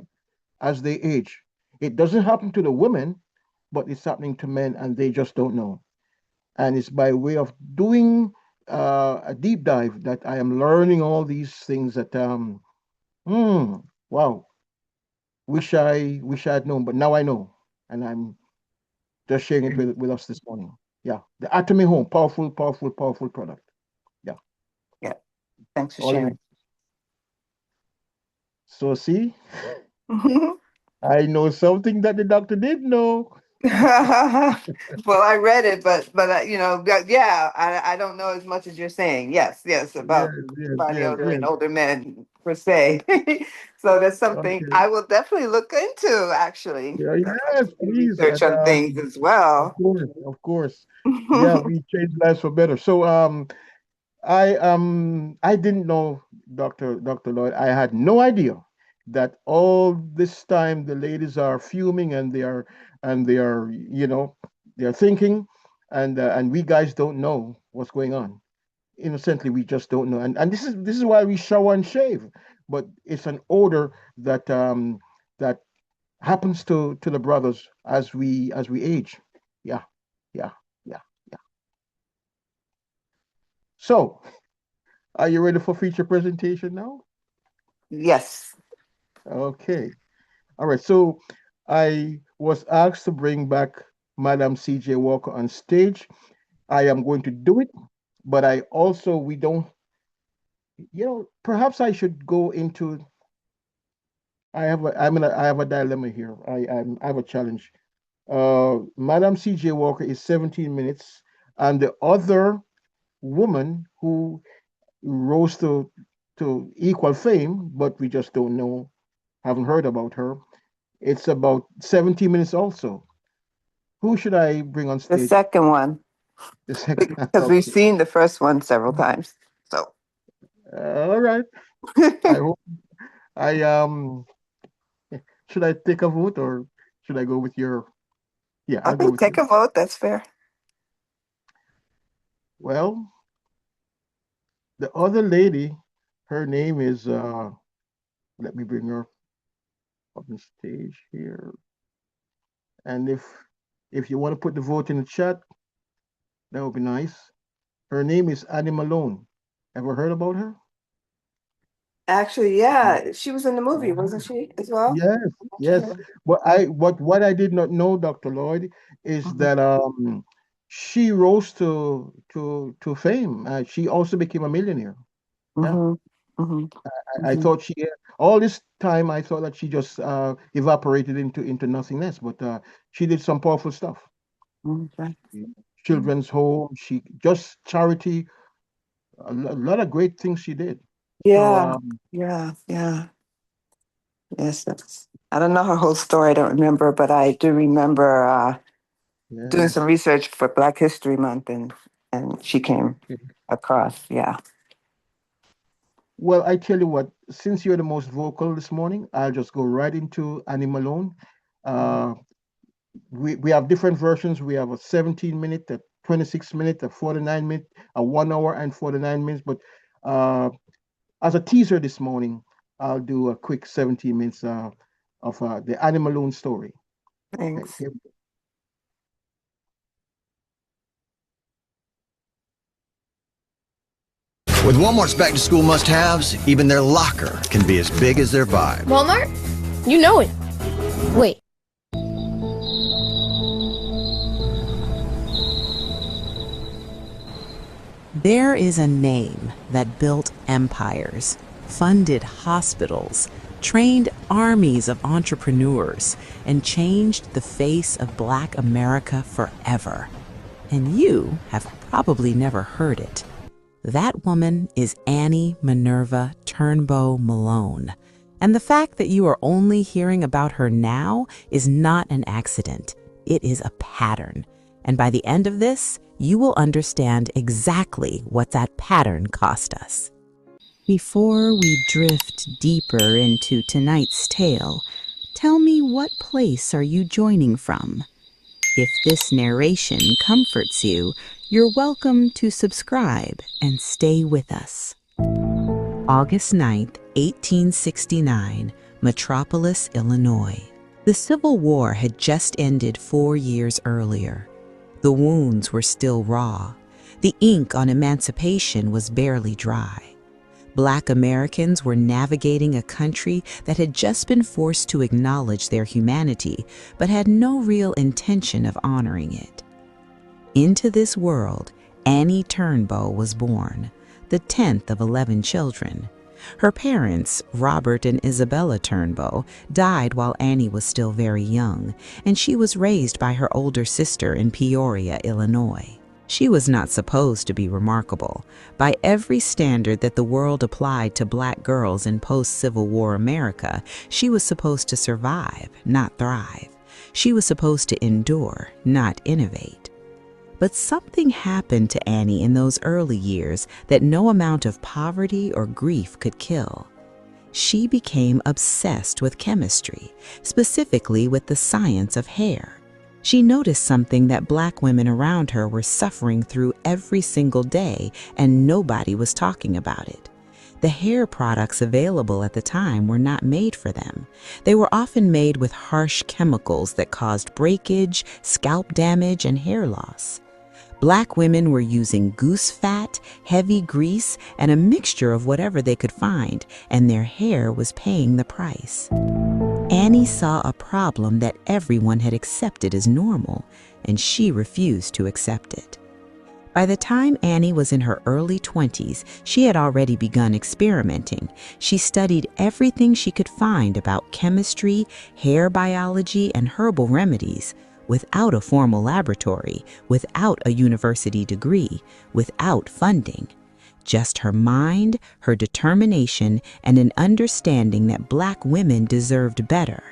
as they age. It doesn't happen to the women, but it's happening to men, and they just don't know. And it's by way of doing a deep dive that I am learning all these things that hmm, wow, wish I had known, but now I know, and I'm just sharing it with us this morning. Yeah, the Atomy Home, powerful, powerful, powerful product. Yeah, Yeah. Thanks for all in sharing. one. So see, I know something that the doctor didn't know. Well, I read it, but I don't know as much as you're saying. Yes, yes, Yes, about yes, body yes, odor yes. in older men per se. So that's something Okay. I will definitely look into. Actually, Yeah, I'd like yes, to do please. research And on things as of well. course, of course. Yeah, we change lives for better. So I didn't know Dr. Lloyd. I had no idea that all this time the ladies are fuming and they are they're thinking, and we guys don't know what's going on. Innocently, we just don't know. And this is why we shower and shave, but it's an odor that happens to the brothers as we age. Yeah, yeah, yeah, yeah. So, are you ready for feature presentation now? Yes. Okay. All right. So I was asked to bring back Madam CJ Walker on stage. I am going to do it, but I also we don't perhaps I should go into I have a dilemma here. I have a challenge. Madam CJ Walker is 17 minutes, and the other woman who rose to equal fame, but we just don't know, haven't heard about her. It's about 17 minutes also. Who should I bring on The stage? second one, The second. because we've Okay. seen the first one several times. So All right. I hope I should I take a vote or should I go with your? Yeah, I'll go okay, with take you. a vote. That's fair. Well, the other lady, her name is let me bring her up on stage here. And if you want to put the vote in the chat, that would be nice. Her name is Annie Malone. Ever heard about her? Actually, yeah, she was in the movie, wasn't she, as well? Yes, yes. What I did not know, Dr. Lloyd, is Mhm. that she rose to fame. She also became a millionaire. Yeah. Mhm. Mhm. I Mhm. thought she all this time I thought that she just evaporated into nothingness, but she did some powerful stuff. Okay. Children's home, she just charity, a lot of great things she did. So Yeah, yeah. Yes, I don't know her whole story. I don't remember, but I do remember doing yes. some research for Black History Month, and she came across. Yeah. Well, I tell you what, since you're the most vocal this morning, I'll just go right into Annie Malone. Uh, we have different versions. We have a 17-minute, a 26-minute, a 49-minute, a 1 hour and 49 minutes. But uh, as a teaser this morning, I'll do a quick 17 minutes of the Annie Malone story. Okay, Thanks. here With Walmart's back to school must haves, even their locker can be as big as their vibe. Walmart? You know it. Wait. There is a name that built empires, funded hospitals, trained armies of entrepreneurs, and changed the face of Black America forever. And you have probably never heard it. That woman is Annie Minerva Turnbow Malone. And the fact that you are only hearing about her now is not an accident. It is a pattern. And by the end of this, you will understand exactly what that pattern cost us. Before we drift deeper into tonight's tale, tell me, what place are you joining from? If this narration comforts you, you're welcome to subscribe and stay with us. August 9th, 1869, Metropolis, Illinois. The Civil War had just ended 4 years earlier. The wounds were still raw. The ink on emancipation was barely dry. Black Americans were navigating a country that had just been forced to acknowledge their humanity, but had no real intention of honoring it. Into this world, Annie Turnbow was born, the 10th of 11 children. Her parents, Robert and Isabella Turnbow, died while Annie was still very young, and she was raised by her older sister in Peoria, Illinois. She was not supposed to be remarkable. By every standard that the world applied to Black girls in post-Civil War America, she was supposed to survive, not thrive. She was supposed to endure, not innovate. But something happened to Annie in those early years that no amount of poverty or grief could kill. she became obsessed with chemistry, specifically with the science of hair. She noticed something that Black women around her were suffering through every single day, and nobody was talking about it. The hair products available at the time were not made for them. They were often made with harsh chemicals that caused breakage, scalp damage, and hair loss. Black women were using goose fat, heavy grease, and a mixture of whatever they could find, and their hair was paying the price. Annie saw a problem that everyone had accepted as normal, and she refused to accept it. By the time Annie was in her early 20s, she had already begun experimenting. She studied everything she could find about chemistry, hair biology, and herbal remedies, without a formal laboratory, without a university degree, without funding. Just her mind, her determination, and an understanding that Black women deserved better.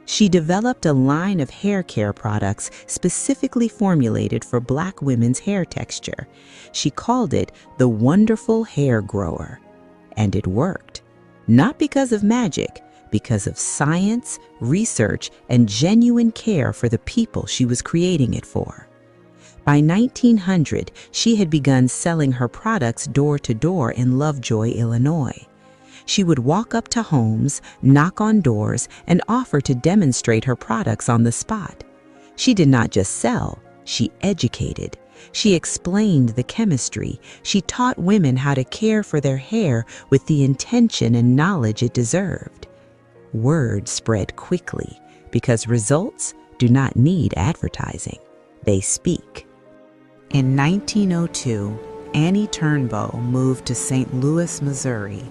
She developed a line of hair care products specifically formulated for Black women's hair texture. She called it the Wonderful Hair Grower. And it worked. Not because of magic, because of science, research, and genuine care for the people she was creating it for. By 1900, she had begun selling her products door to door in Lovejoy, Illinois. She would walk up to homes, knock on doors, and offer to demonstrate her products on the spot. She did not just sell, she educated. She explained the chemistry. She taught women how to care for their hair with the intention and knowledge it deserved. Word spread quickly because results do not need advertising. They speak. In 1902, Annie Turnbow moved to St. Louis, Missouri.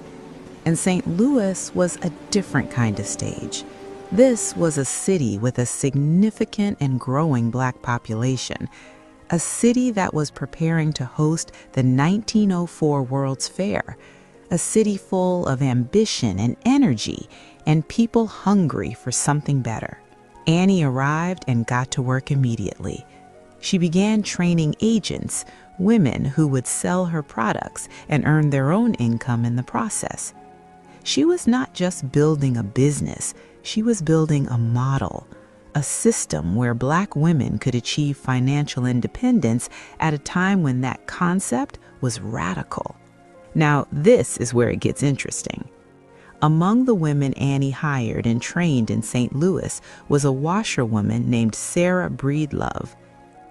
And St. Louis was a different kind of stage. This was a city with a significant and growing Black population, a city that was preparing to host the 1904 World's Fair, a city full of ambition and energy and people hungry for something better. Annie arrived and got to work immediately. She began training agents, women who would sell her products and earn their own income in the process. She was not just building a business, she was building a model, a system where Black women could achieve financial independence at a time when that concept was radical. Now, this is where it gets interesting. Among the women Annie hired and trained in St. Louis was a washerwoman named Sarah Breedlove.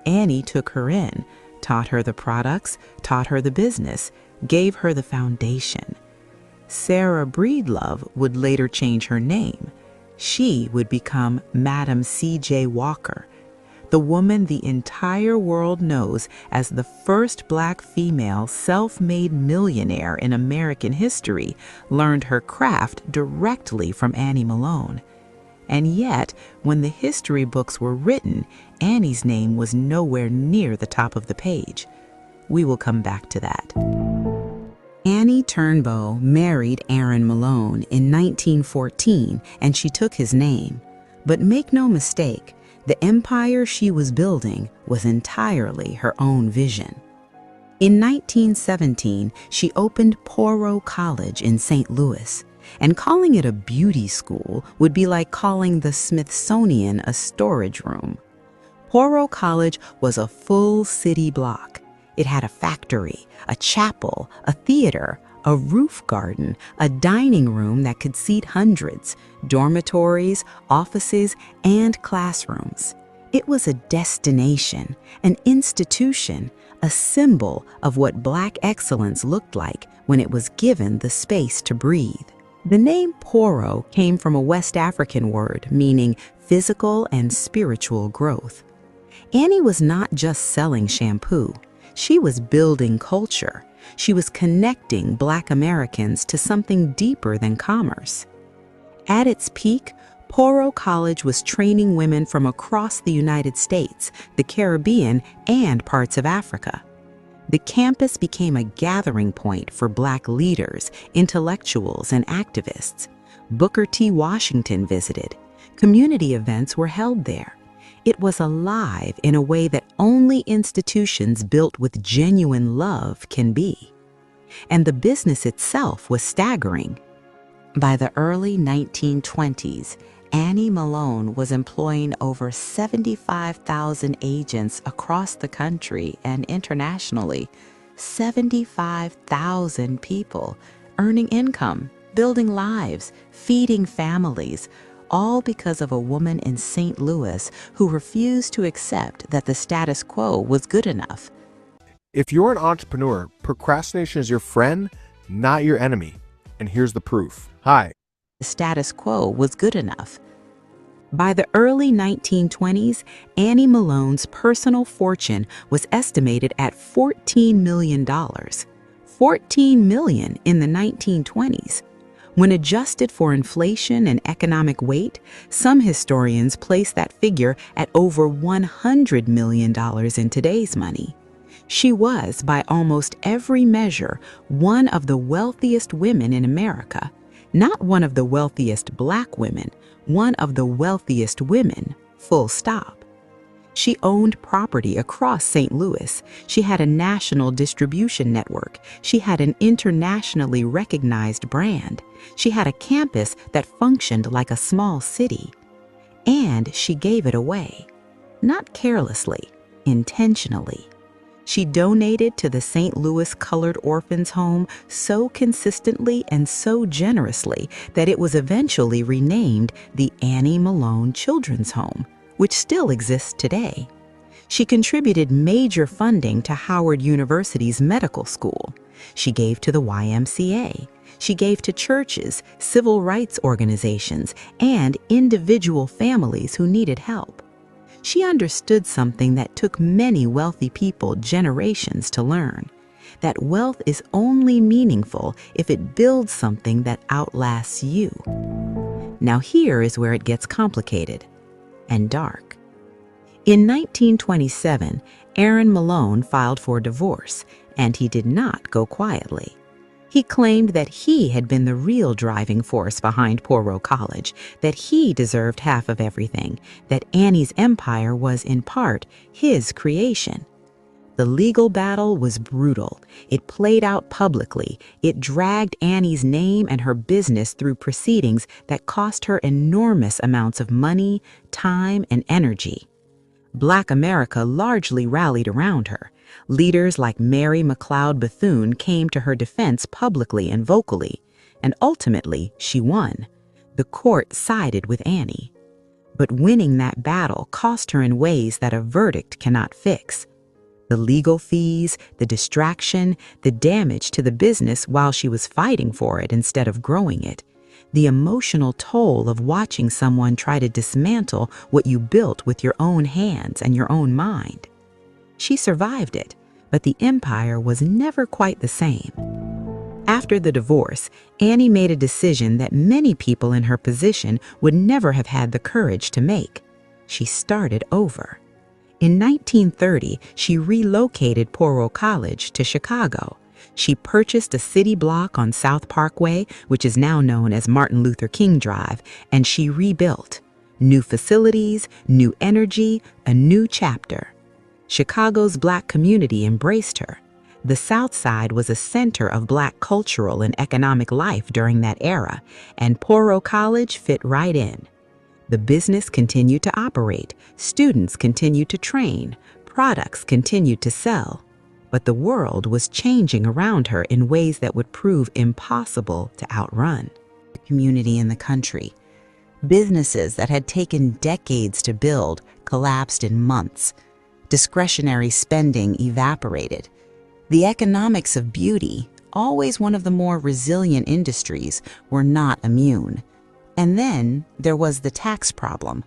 Annie took her in, taught her the products, taught her the business, gave her the foundation. Sarah Breedlove would later change her name. She would become Madam C.J. Walker, the woman the entire world knows as the first Black female self-made millionaire in American history, learned her craft directly from Annie Malone. And yet, when the history books were written, Annie's name was nowhere near the top of the page. We will come back to that. Annie Turnbow married Aaron Malone in 1914, and she took his name. But make no mistake, the empire she was building was entirely her own vision. In 1917, she opened Poro College in St. Louis, and calling it a beauty school would be like calling the Smithsonian a storage room. Poro College was a full city block. It had a factory, a chapel, a theater, a roof garden, a dining room that could seat hundreds, dormitories, offices, and classrooms. It was a destination, an institution, a symbol of what Black excellence looked like when it was given the space to breathe. The name Poro came from a West African word meaning physical and spiritual growth. Annie was not just selling shampoo. She was building culture. She was connecting Black Americans to something deeper than commerce. At its peak, Poro College was training women from across the United States, the Caribbean, and parts of Africa. The campus became a gathering point for Black leaders, intellectuals, and activists. Booker T. Washington visited. Community events were held there. It was alive in a way that only institutions built with genuine love can be. And the business itself was staggering. By the early 1920s, Annie Malone was employing over 75,000 agents across the country and internationally. 75,000 people earning income, building lives, feeding families, all because of a woman in St. Louis who refused to accept that the status quo was good enough. If you're an entrepreneur, procrastination is your friend, not your enemy. And here's the proof. Hi. The status quo was good enough. By the early 1920s, Annie Malone's personal fortune was estimated at $14 million. $14 million in the 1920s. When adjusted for inflation and economic weight, some historians place that figure at over $100 million in today's money. She was, by almost every measure, one of the wealthiest women in America. Not one of the wealthiest Black women, one of the wealthiest women, full stop. She owned property across St. Louis. She had a national distribution network. She had an internationally recognized brand. She had a campus that functioned like a small city. And she gave it away. Not carelessly, intentionally. She donated to the St. Louis Colored Orphans Home so consistently and so generously that it was eventually renamed the Annie Malone Children's Home, which still exists today. She contributed major funding to Howard University's medical school. She gave to the YMCA. She gave to churches, civil rights organizations, and individual families who needed help. She understood something that took many wealthy people generations to learn, that wealth is only meaningful if it builds something that outlasts you. Now here is where it gets complicated and dark. In 1927, Aaron Malone filed for divorce, and he did not go quietly. He claimed that he had been the real driving force behind Poro College, that he deserved half of everything, that Annie's empire was in part his creation. The legal battle was brutal. It played out publicly. It dragged Annie's name and her business through proceedings that cost her enormous amounts of money, time, and energy. Black America largely rallied around her. Leaders like Mary McLeod Bethune came to her defense publicly and vocally, and ultimately she won. The court sided with Annie. But winning that battle cost her in ways that a verdict cannot fix. The legal fees, the distraction, the damage to the business while she was fighting for it instead of growing it, the emotional toll of watching someone try to dismantle what you built with your own hands and your own mind. She survived it, but the empire was never quite the same. After the divorce, Annie made a decision that many people in her position would never have had the courage to make. She started over. In 1930, she relocated Poro College to Chicago. She purchased a city block on South Parkway, which is now known as Martin Luther King Drive, and she rebuilt. New facilities, new energy, a new chapter. Chicago's Black community embraced her. The South Side was a center of Black cultural and economic life during that era, and Poro College fit right in. The business continued to operate, students continued to train, products continued to sell. But the world was changing around her in ways that would prove impossible to outrun. The community in the country. Businesses that had taken decades to build collapsed in months. Discretionary spending evaporated. The economics of beauty, always one of the more resilient industries, were not immune. And then there was the tax problem.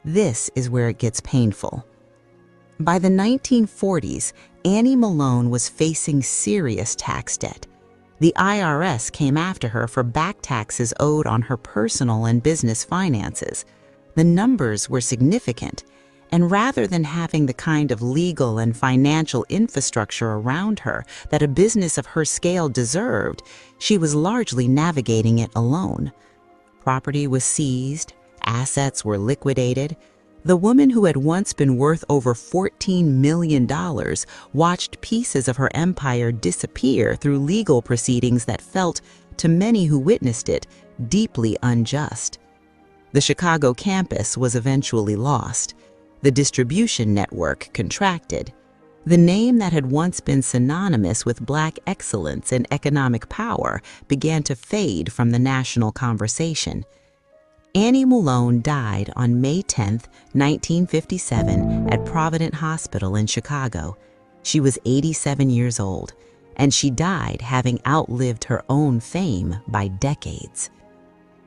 This is where it gets painful. By the 1940s, Annie Malone was facing serious tax debt. The IRS came after her for back taxes owed on her personal and business finances. The numbers were significant, and rather than having the kind of legal and financial infrastructure around her that a business of her scale deserved, she was largely navigating it alone. Property was seized, assets were liquidated. The woman who had once been worth over $14 million watched pieces of her empire disappear through legal proceedings that felt, to many who witnessed it, deeply unjust. The Chicago campus was eventually lost. The distribution network contracted. The name that had once been synonymous with Black excellence and economic power began to fade from the national conversation. Annie Malone died on May 10, 1957, at Provident Hospital in Chicago. She was 87 years old, and she died having outlived her own fame by decades.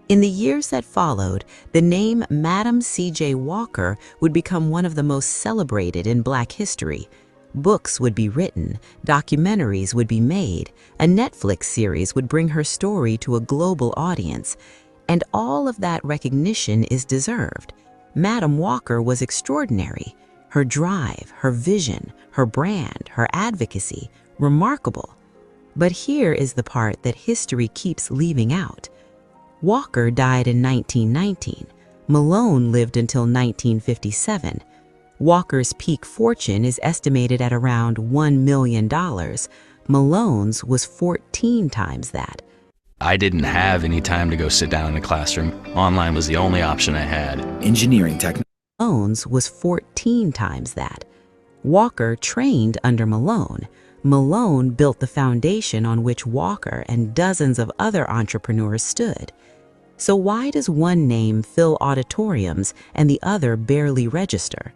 In the years that followed, the name Madam C.J. Walker would become one of the most celebrated in Black history. Books would be written, documentaries would be made, a Netflix series would bring her story to a global audience, and all of that recognition is deserved. Madam Walker was extraordinary. Her drive, her vision, her brand, her advocacy, remarkable. But here is the part that history keeps leaving out. Walker died in 1919. Malone lived until 1957. Walker's peak fortune is estimated at around $1 million. Malone's was 14 times that. I didn't have any time to go sit down in a classroom. Online was the only option I had. Engineering technology. Malone's was 14 times that. Walker trained under Malone. Malone built the foundation on which Walker and dozens of other entrepreneurs stood. So why does one name fill auditoriums and the other barely register?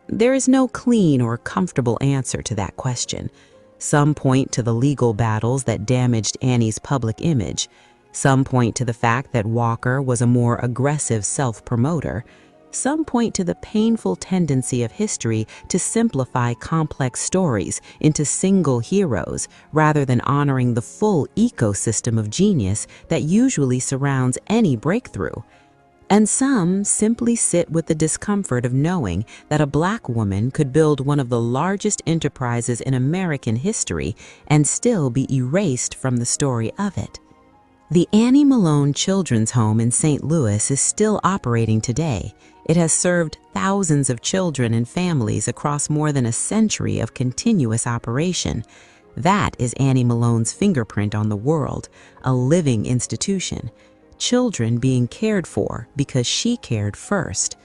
There is no clean or comfortable answer to that question. Some point to the legal battles that damaged Annie's public image. Some point to the fact that Walker was a more aggressive self-promoter. Some point to the painful tendency of history to simplify complex stories into single heroes rather than honoring the full ecosystem of genius that usually surrounds any breakthrough. And some simply sit with the discomfort of knowing that a Black woman could build one of the largest enterprises in American history and still be erased from the story of it. The Annie Malone Children's Home in St. Louis is still operating today. It has served thousands of children and families across more than a century of continuous operation. That is Annie Malone's fingerprint on the world, a living institution. Children being cared for because she cared first.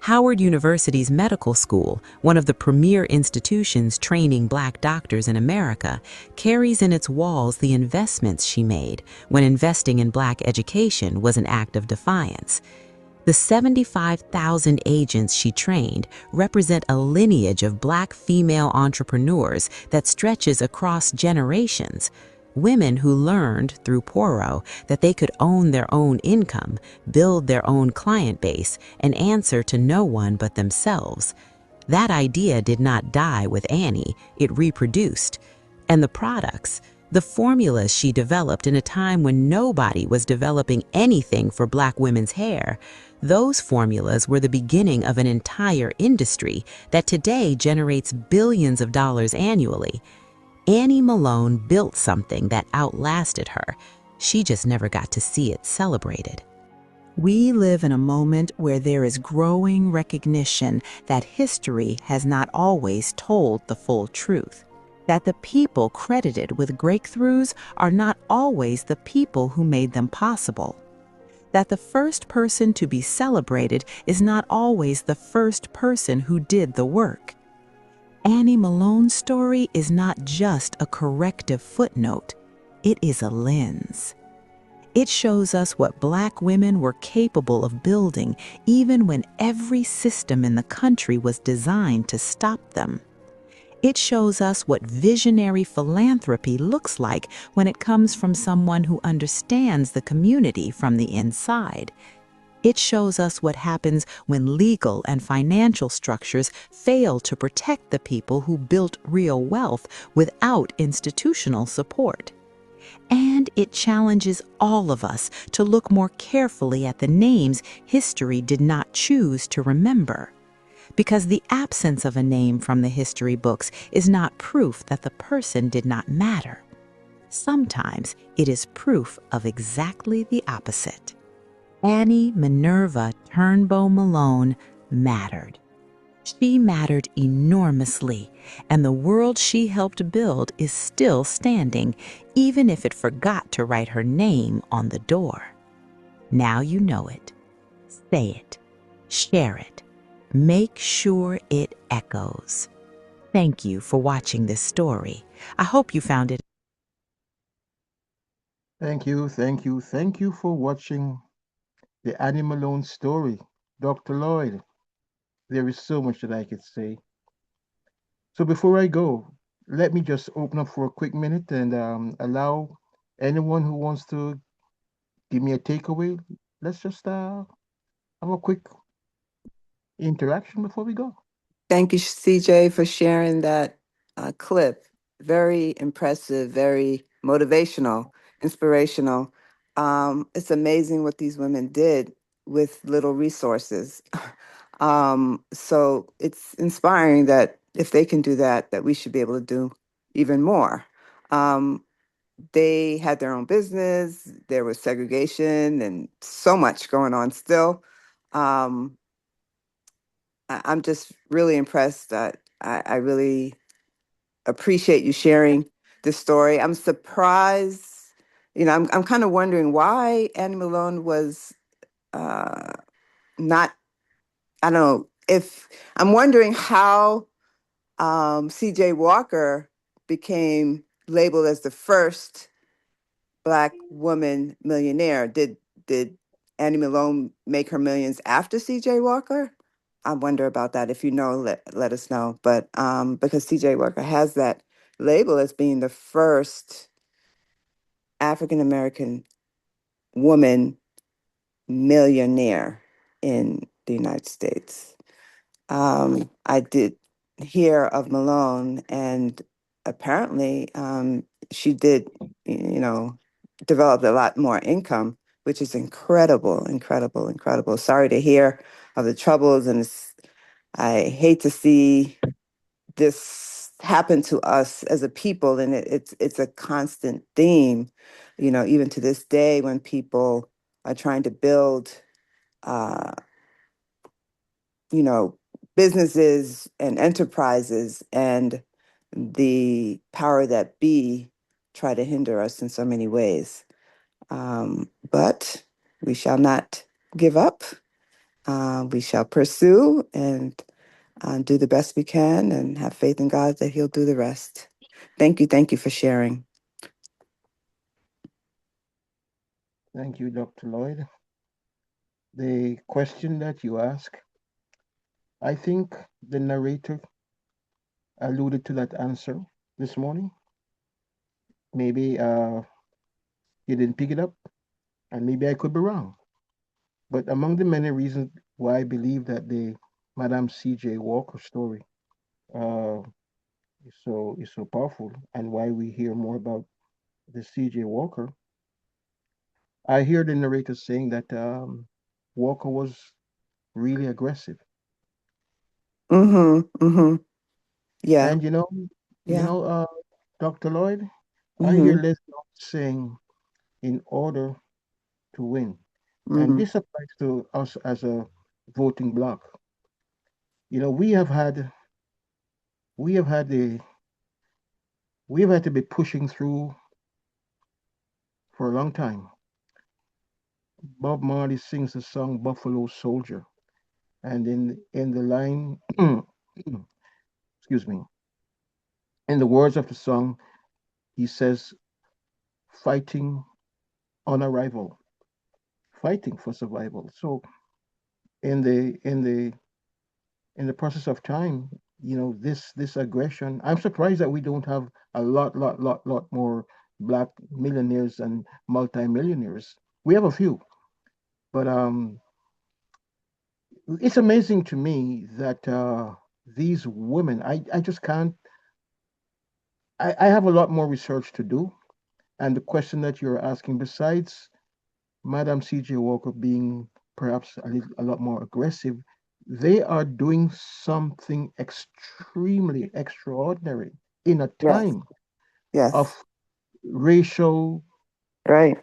Howard University's medical school, one of the premier institutions training Black doctors in America, carries in its walls the investments she made when investing in Black education was an act of defiance. The 75,000 agents she trained represent a lineage of Black female entrepreneurs that stretches across generations. Women who learned through Poro that they could own their own income, build their own client base, and answer to no one but themselves. That idea did not die with Annie, it reproduced. And the products, the formulas she developed in a time when nobody was developing anything for Black women's hair, those formulas were the beginning of an entire industry that today generates billions of dollars annually. Annie Malone built something that outlasted her. She just never got to see it celebrated. We live in a moment where there is growing recognition that history has not always told the full truth, that the people credited with breakthroughs are not always the people who made them possible, that the first person to be celebrated is not always the first person who did the work. Annie Malone's story is not just a corrective footnote, it is a lens. It shows us what Black women were capable of building even when every system in the country was designed to stop them. It shows us what visionary philanthropy looks like when it comes from someone who understands the community from the inside. It shows us what happens when legal and financial structures fail to protect the people who built real wealth without institutional support. And it challenges all of us to look more carefully at the names history did not choose to remember. Because the absence of a name from the history books is not proof that the person did not matter. Sometimes it is proof of exactly the opposite. Annie Minerva Turnbow Malone mattered. She mattered enormously, and the world she helped build is still standing, even if it forgot to write her name on the door. Now you know it. Say it. Share it. Make sure it echoes. Thank you for watching this story. I hope you found it. Thank you, thank you, thank you for watching the Annie Malone story. Dr. Lloyd, there is so much that I could say. So before I go, let me just open up for a quick minute and allow anyone who wants to give me a takeaway. Let's just have a quick interaction before we go. Thank you, CJ, for sharing that clip. Very impressive, very motivational, inspirational. It's amazing what these women did with little resources. So it's inspiring that if they can do that, that we should be able to do even more. They had their own business. There was segregation and so much going on still. I'm just really impressed. I really appreciate you sharing this story. I'm surprised. I'm kind of wondering why Annie Malone was not. I don't know if I'm wondering how C.J. Walker became labeled as the first Black woman millionaire. Did Annie Malone make her millions after C.J. Walker? I wonder about that. If you know, let us know. But because C.J. Walker has that label as being the first African American woman millionaire in the United States. I did hear of Malone, and apparently she did, develop a lot more income, which is incredible, incredible, incredible. Sorry to hear of the troubles, and I hate to see this happen to us as a people, and it's a constant theme, even to this day when people are trying to build, uh, businesses and enterprises, and the power that be try to hinder us in so many ways. But we shall not give up. We shall pursue and do the best we can and have faith in God that He'll do the rest. Thank you for sharing. Thank you, Dr. Lloyd. The question that you ask, I think the narrator alluded to that answer this morning. Maybe you didn't pick it up, and maybe I could be wrong. But among the many reasons why I believe that the Madame C.J. Walker story uh, is so powerful, and why we hear more about the C.J. Walker, I hear the narrator saying that Walker was really aggressive. Yeah. And Yeah. Dr. Lloyd, I hear Les saying, in order to win. And this applies to us as a voting bloc. We have had to be pushing through for a long time. Bob Marley sings the song Buffalo Soldier. And in the line, excuse me, in the words of the song, he says, fighting on arrival, fighting for survival. So in the process of time, this aggression, I'm surprised that we don't have a lot more Black millionaires and multimillionaires. We have a few, but it's amazing to me that these women, I just can't. I have a lot more research to do, and the question that you're asking, besides Madam C.J. Walker being perhaps a lot more aggressive, they are doing something extremely extraordinary in a time of racial right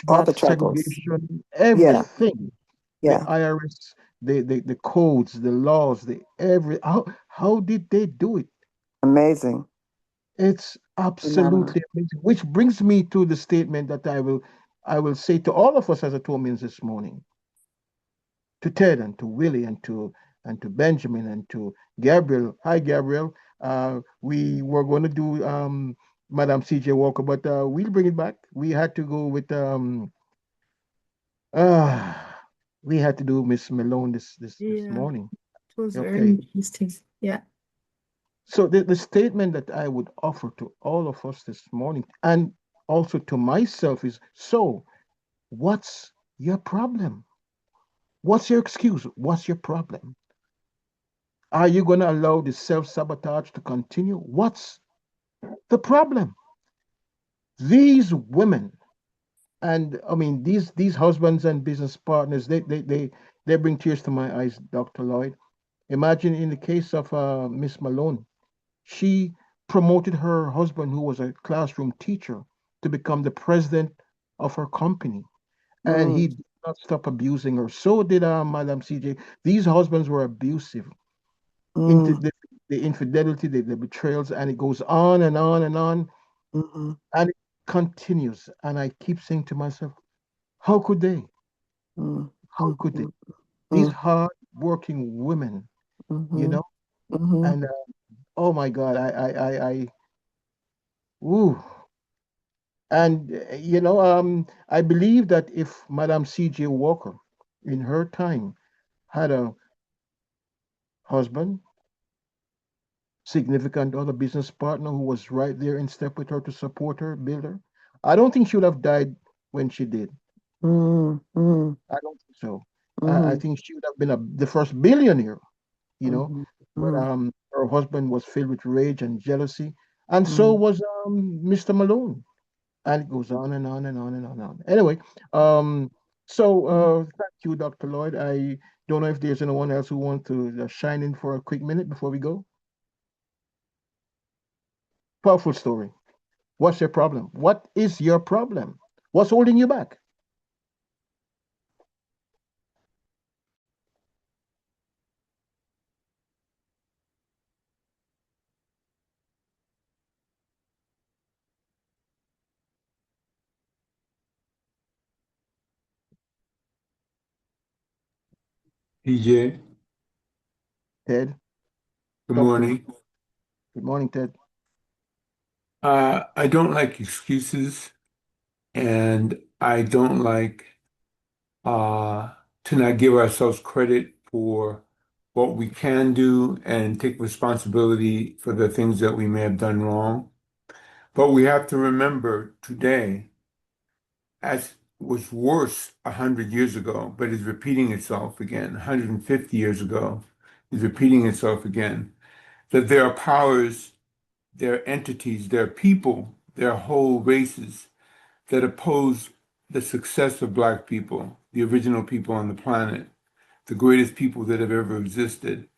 all pushback, the troubles. segregation, Yeah. everything. The Yeah. IRS, the codes, the laws, how did they do it? Amazing. It's Phenomenal. absolutely amazing. Which brings me to the statement that I will I will say to all of us as Atomians this morning, to Ted and to Willie and to Benjamin and to Gabriel. Hi, Gabriel. We were going to do Madam C.J. Walker, but we'll bring it back. We had to go with uh, we had to do Miss Malone this morning. It was Okay. very interesting. Yeah. So the statement that I would offer to all of us this morning and also to myself is, so what's your problem? What's your excuse? What's your problem? Are you going to allow the self-sabotage to continue? What's the problem? These women, and I mean these husbands and business partners, they bring tears to my eyes, Dr. Lloyd. Imagine in the case of Miss Malone, she promoted her husband, who was a classroom teacher, to become the president of her company. And he did not stop abusing her. So did Madam CJ. These husbands were abusive. Into the infidelity, the betrayals, and it goes on and on and on. And it continues. And I keep saying to myself, how could they? How could they? These hard-working women, you know? And oh my God, ooh. And I believe that if Madam C.J. Walker, in her time, had a husband, significant other business partner who was right there in step with her to support her, build her, I don't think she would have died when she did. I don't think so. I think she would have been the first billionaire, but her husband was filled with rage and jealousy, and so was Mr. Malone. And it goes on and on and on and on and on. Anyway, thank you, Dr. Lloyd. I don't know if there's anyone else who wants to shine in for a quick minute before we go. Powerful story. What's your problem? What is your problem? What's holding you back? PJ, Ted. good morning. Good morning, Ted. I don't like excuses, and I don't like to not give ourselves credit for what we can do and take responsibility for the things that we may have done wrong. But we have to remember today, as was worse 100 years ago, but is repeating itself again, 150 years ago, is repeating itself again, that there are powers, there are entities, there are people, there are whole races that oppose the success of Black people, the original people on the planet, the greatest people that have ever existed.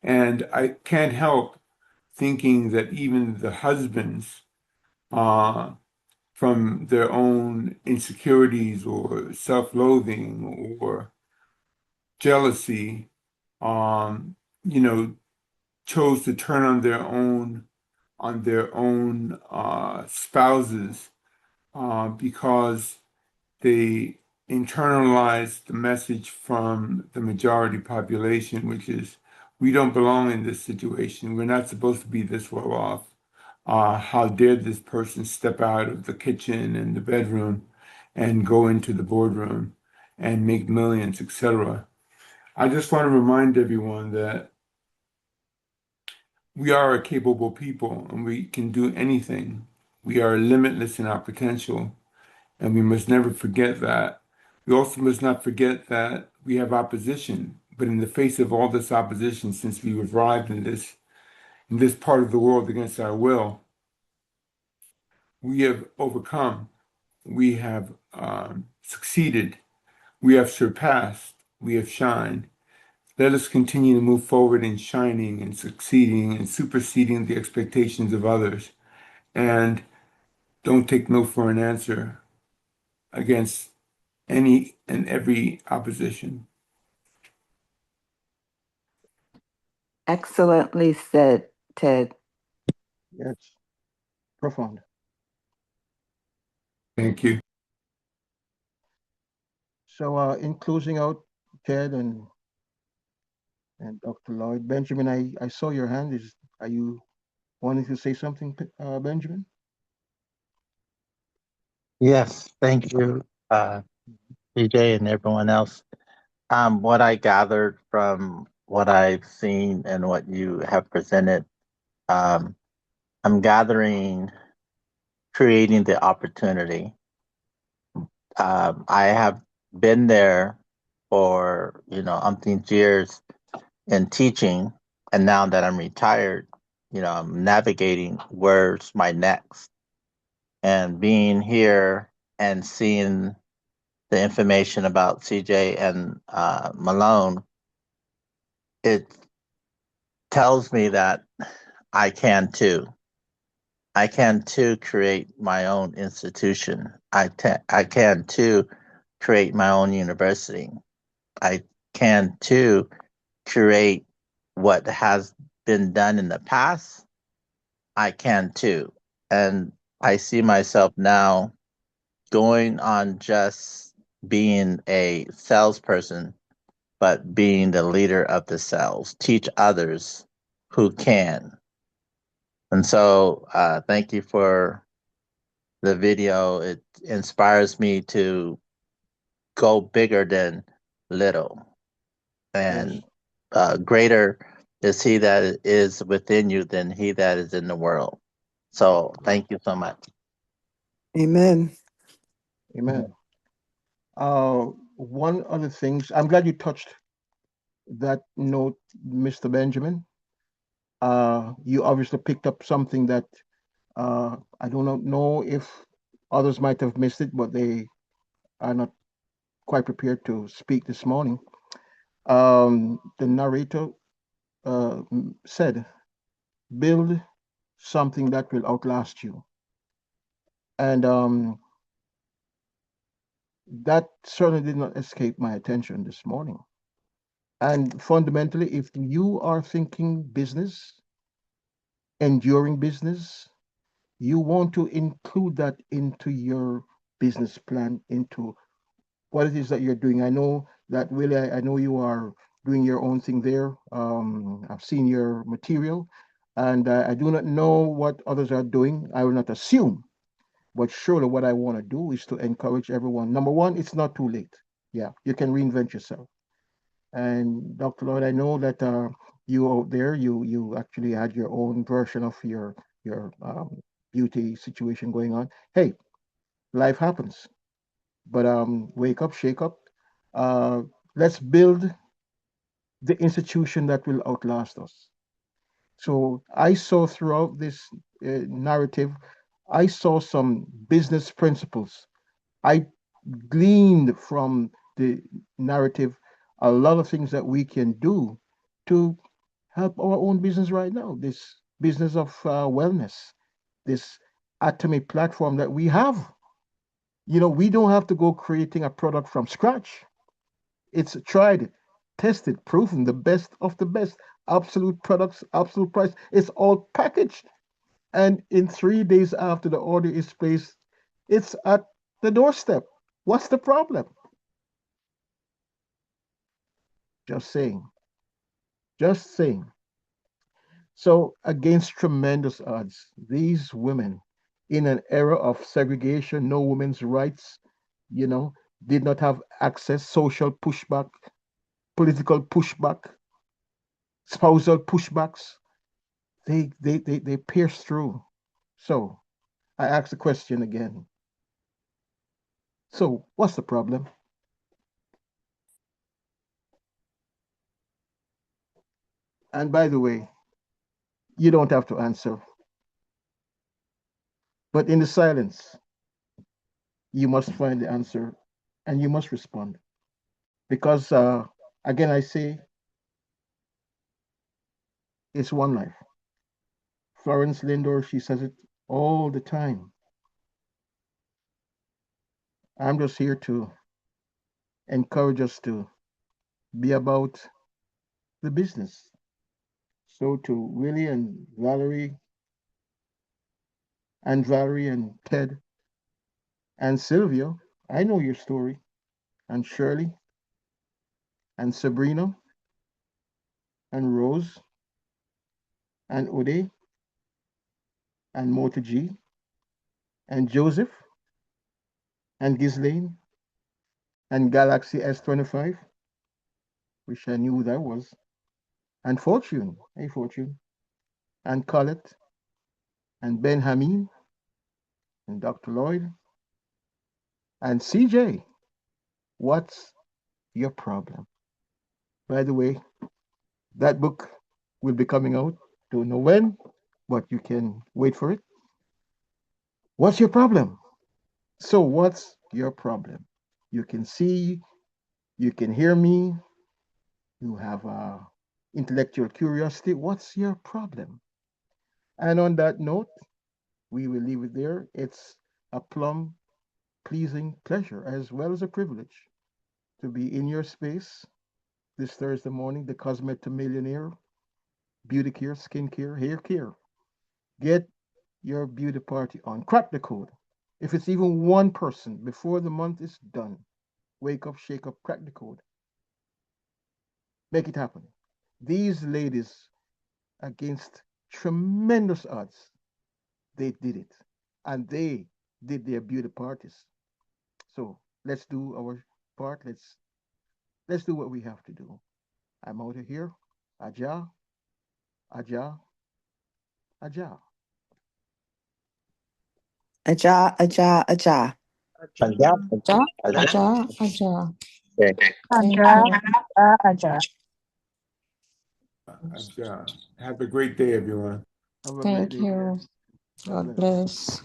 And I can't help thinking that even the husbands, from their own insecurities or self-loathing or jealousy, you know, chose to turn on their own spouses because they internalized the message from the majority population, which is, we don't belong in this situation. We're not supposed to be this well off. How dare this person step out of the kitchen and the bedroom and go into the boardroom and make millions, etc. I just want to remind everyone that we are a capable people and we can do anything. We are limitless in our potential, and we must never forget that. We also must not forget that we have opposition, but in the face of all this opposition, since we arrived in this part of the world against our will, we have overcome, we have succeeded, we have surpassed, we have shined. Let us continue to move forward in shining and succeeding and superseding the expectations of others. And don't take no for an answer against any and every opposition. Excellently said, Ted. Yes, profound. Thank you. So in closing out, Ted and Dr. Lloyd, Benjamin, I saw your hand. Are you wanting to say something, Benjamin? Yes, thank you, PJ and everyone else. What I gathered from what I've seen and what you have presented, um, I'm gathering creating the opportunity. I have been there for, umpteen years in teaching, and now that I'm retired, I'm navigating where's my next. And being here and seeing the information about CJ and Malone, it tells me that I can too. I can too create my own institution. I can too create my own university. I can too create what has been done in the past. I can too. And I see myself now going on just being a salesperson, but being the leader of the sales, teach others who can. And so, thank you for the video. It inspires me to go bigger than little. Yes. And greater is he that is within you than he that is in the world. So, thank you so much. Amen. Amen. One other thing, I'm glad you touched that note, Mr. Benjamin. You obviously picked up something that I do not know if others might have missed it, but they are not quite prepared to speak this morning. The narrator said, build something that will outlast you. And that certainly did not escape my attention this morning. And fundamentally, if you are thinking business, enduring business, you want to include that into your business plan, into what it is that you're doing. I know that Willie, I know you are doing your own thing there. I've seen your material, and I do not know what others are doing. I will not assume, but surely what I want to do is to encourage everyone. Number one, it's not too late. Yeah, you can reinvent yourself. And Dr. Lloyd, I know that you out there, you actually had your own version of your beauty situation going on. Hey, life happens, but wake up, shake up. Uh, let's build the institution that will outlast us. So I saw throughout this narrative, I saw some business principles. I gleaned from the narrative a lot of things that we can do to help our own business right now. This business of wellness, this atomic platform that we have. We don't have to go creating a product from scratch. It's tried, tested, proven, the best of the best, absolute products, absolute price. It's all packaged. And in 3 days after the order is placed, it's at the doorstep. What's the problem? Just saying. Just saying. So, against tremendous odds, these women, in an era of segregation, no women's rights, you know, did not have access, social pushback, political pushback, spousal pushbacks. They pierce through. So, I ask the question again. So, what's the problem? And by the way, you don't have to answer. But in the silence, you must find the answer and you must respond. Because, again, I say it's one life. Florence Lindor, she says it all the time. I'm just here to encourage us to be about the business. So to Willie and Valerie and Ted and Sylvia, I know your story. and Shirley, and Sabrina, and Rose, and Uday, and Mota G, and Joseph, and Ghislaine, and Galaxy S25, which I knew who that was, and Fortune, hey Fortune, and Colette, and Ben Hameen, and Dr. Lloyd, and CJ. What's your problem? By the way, that book will be coming out. Don't know when, but you can wait for it. What's your problem? So, what's your problem? You can see, you can hear me, you have intellectual curiosity. What's your problem? And on that note, we will leave it there. It's a plum pleasing pleasure as well as a privilege to be in your space this Thursday morning, the Cosmet to Millionaire, beauty care, skin care, hair care. Get your beauty party on. Crack the code. If it's even one person before the month is done, wake up, shake up, crack the code. Make it happen. These ladies, against tremendous odds, they did it. And they did their beauty parties. So let's do our part. Let's do what we have to do. I'm out of here. Aja, Aja, Aja. Aja, Aja, Aja. Aja, Aja, aja. aja, aja. Okay. Thank Aja, you. aja. Have a great day, everyone. Have a great Thank day. you. God bless.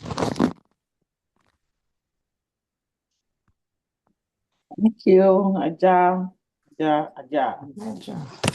Thank you. Aja, aja, aja. Aja.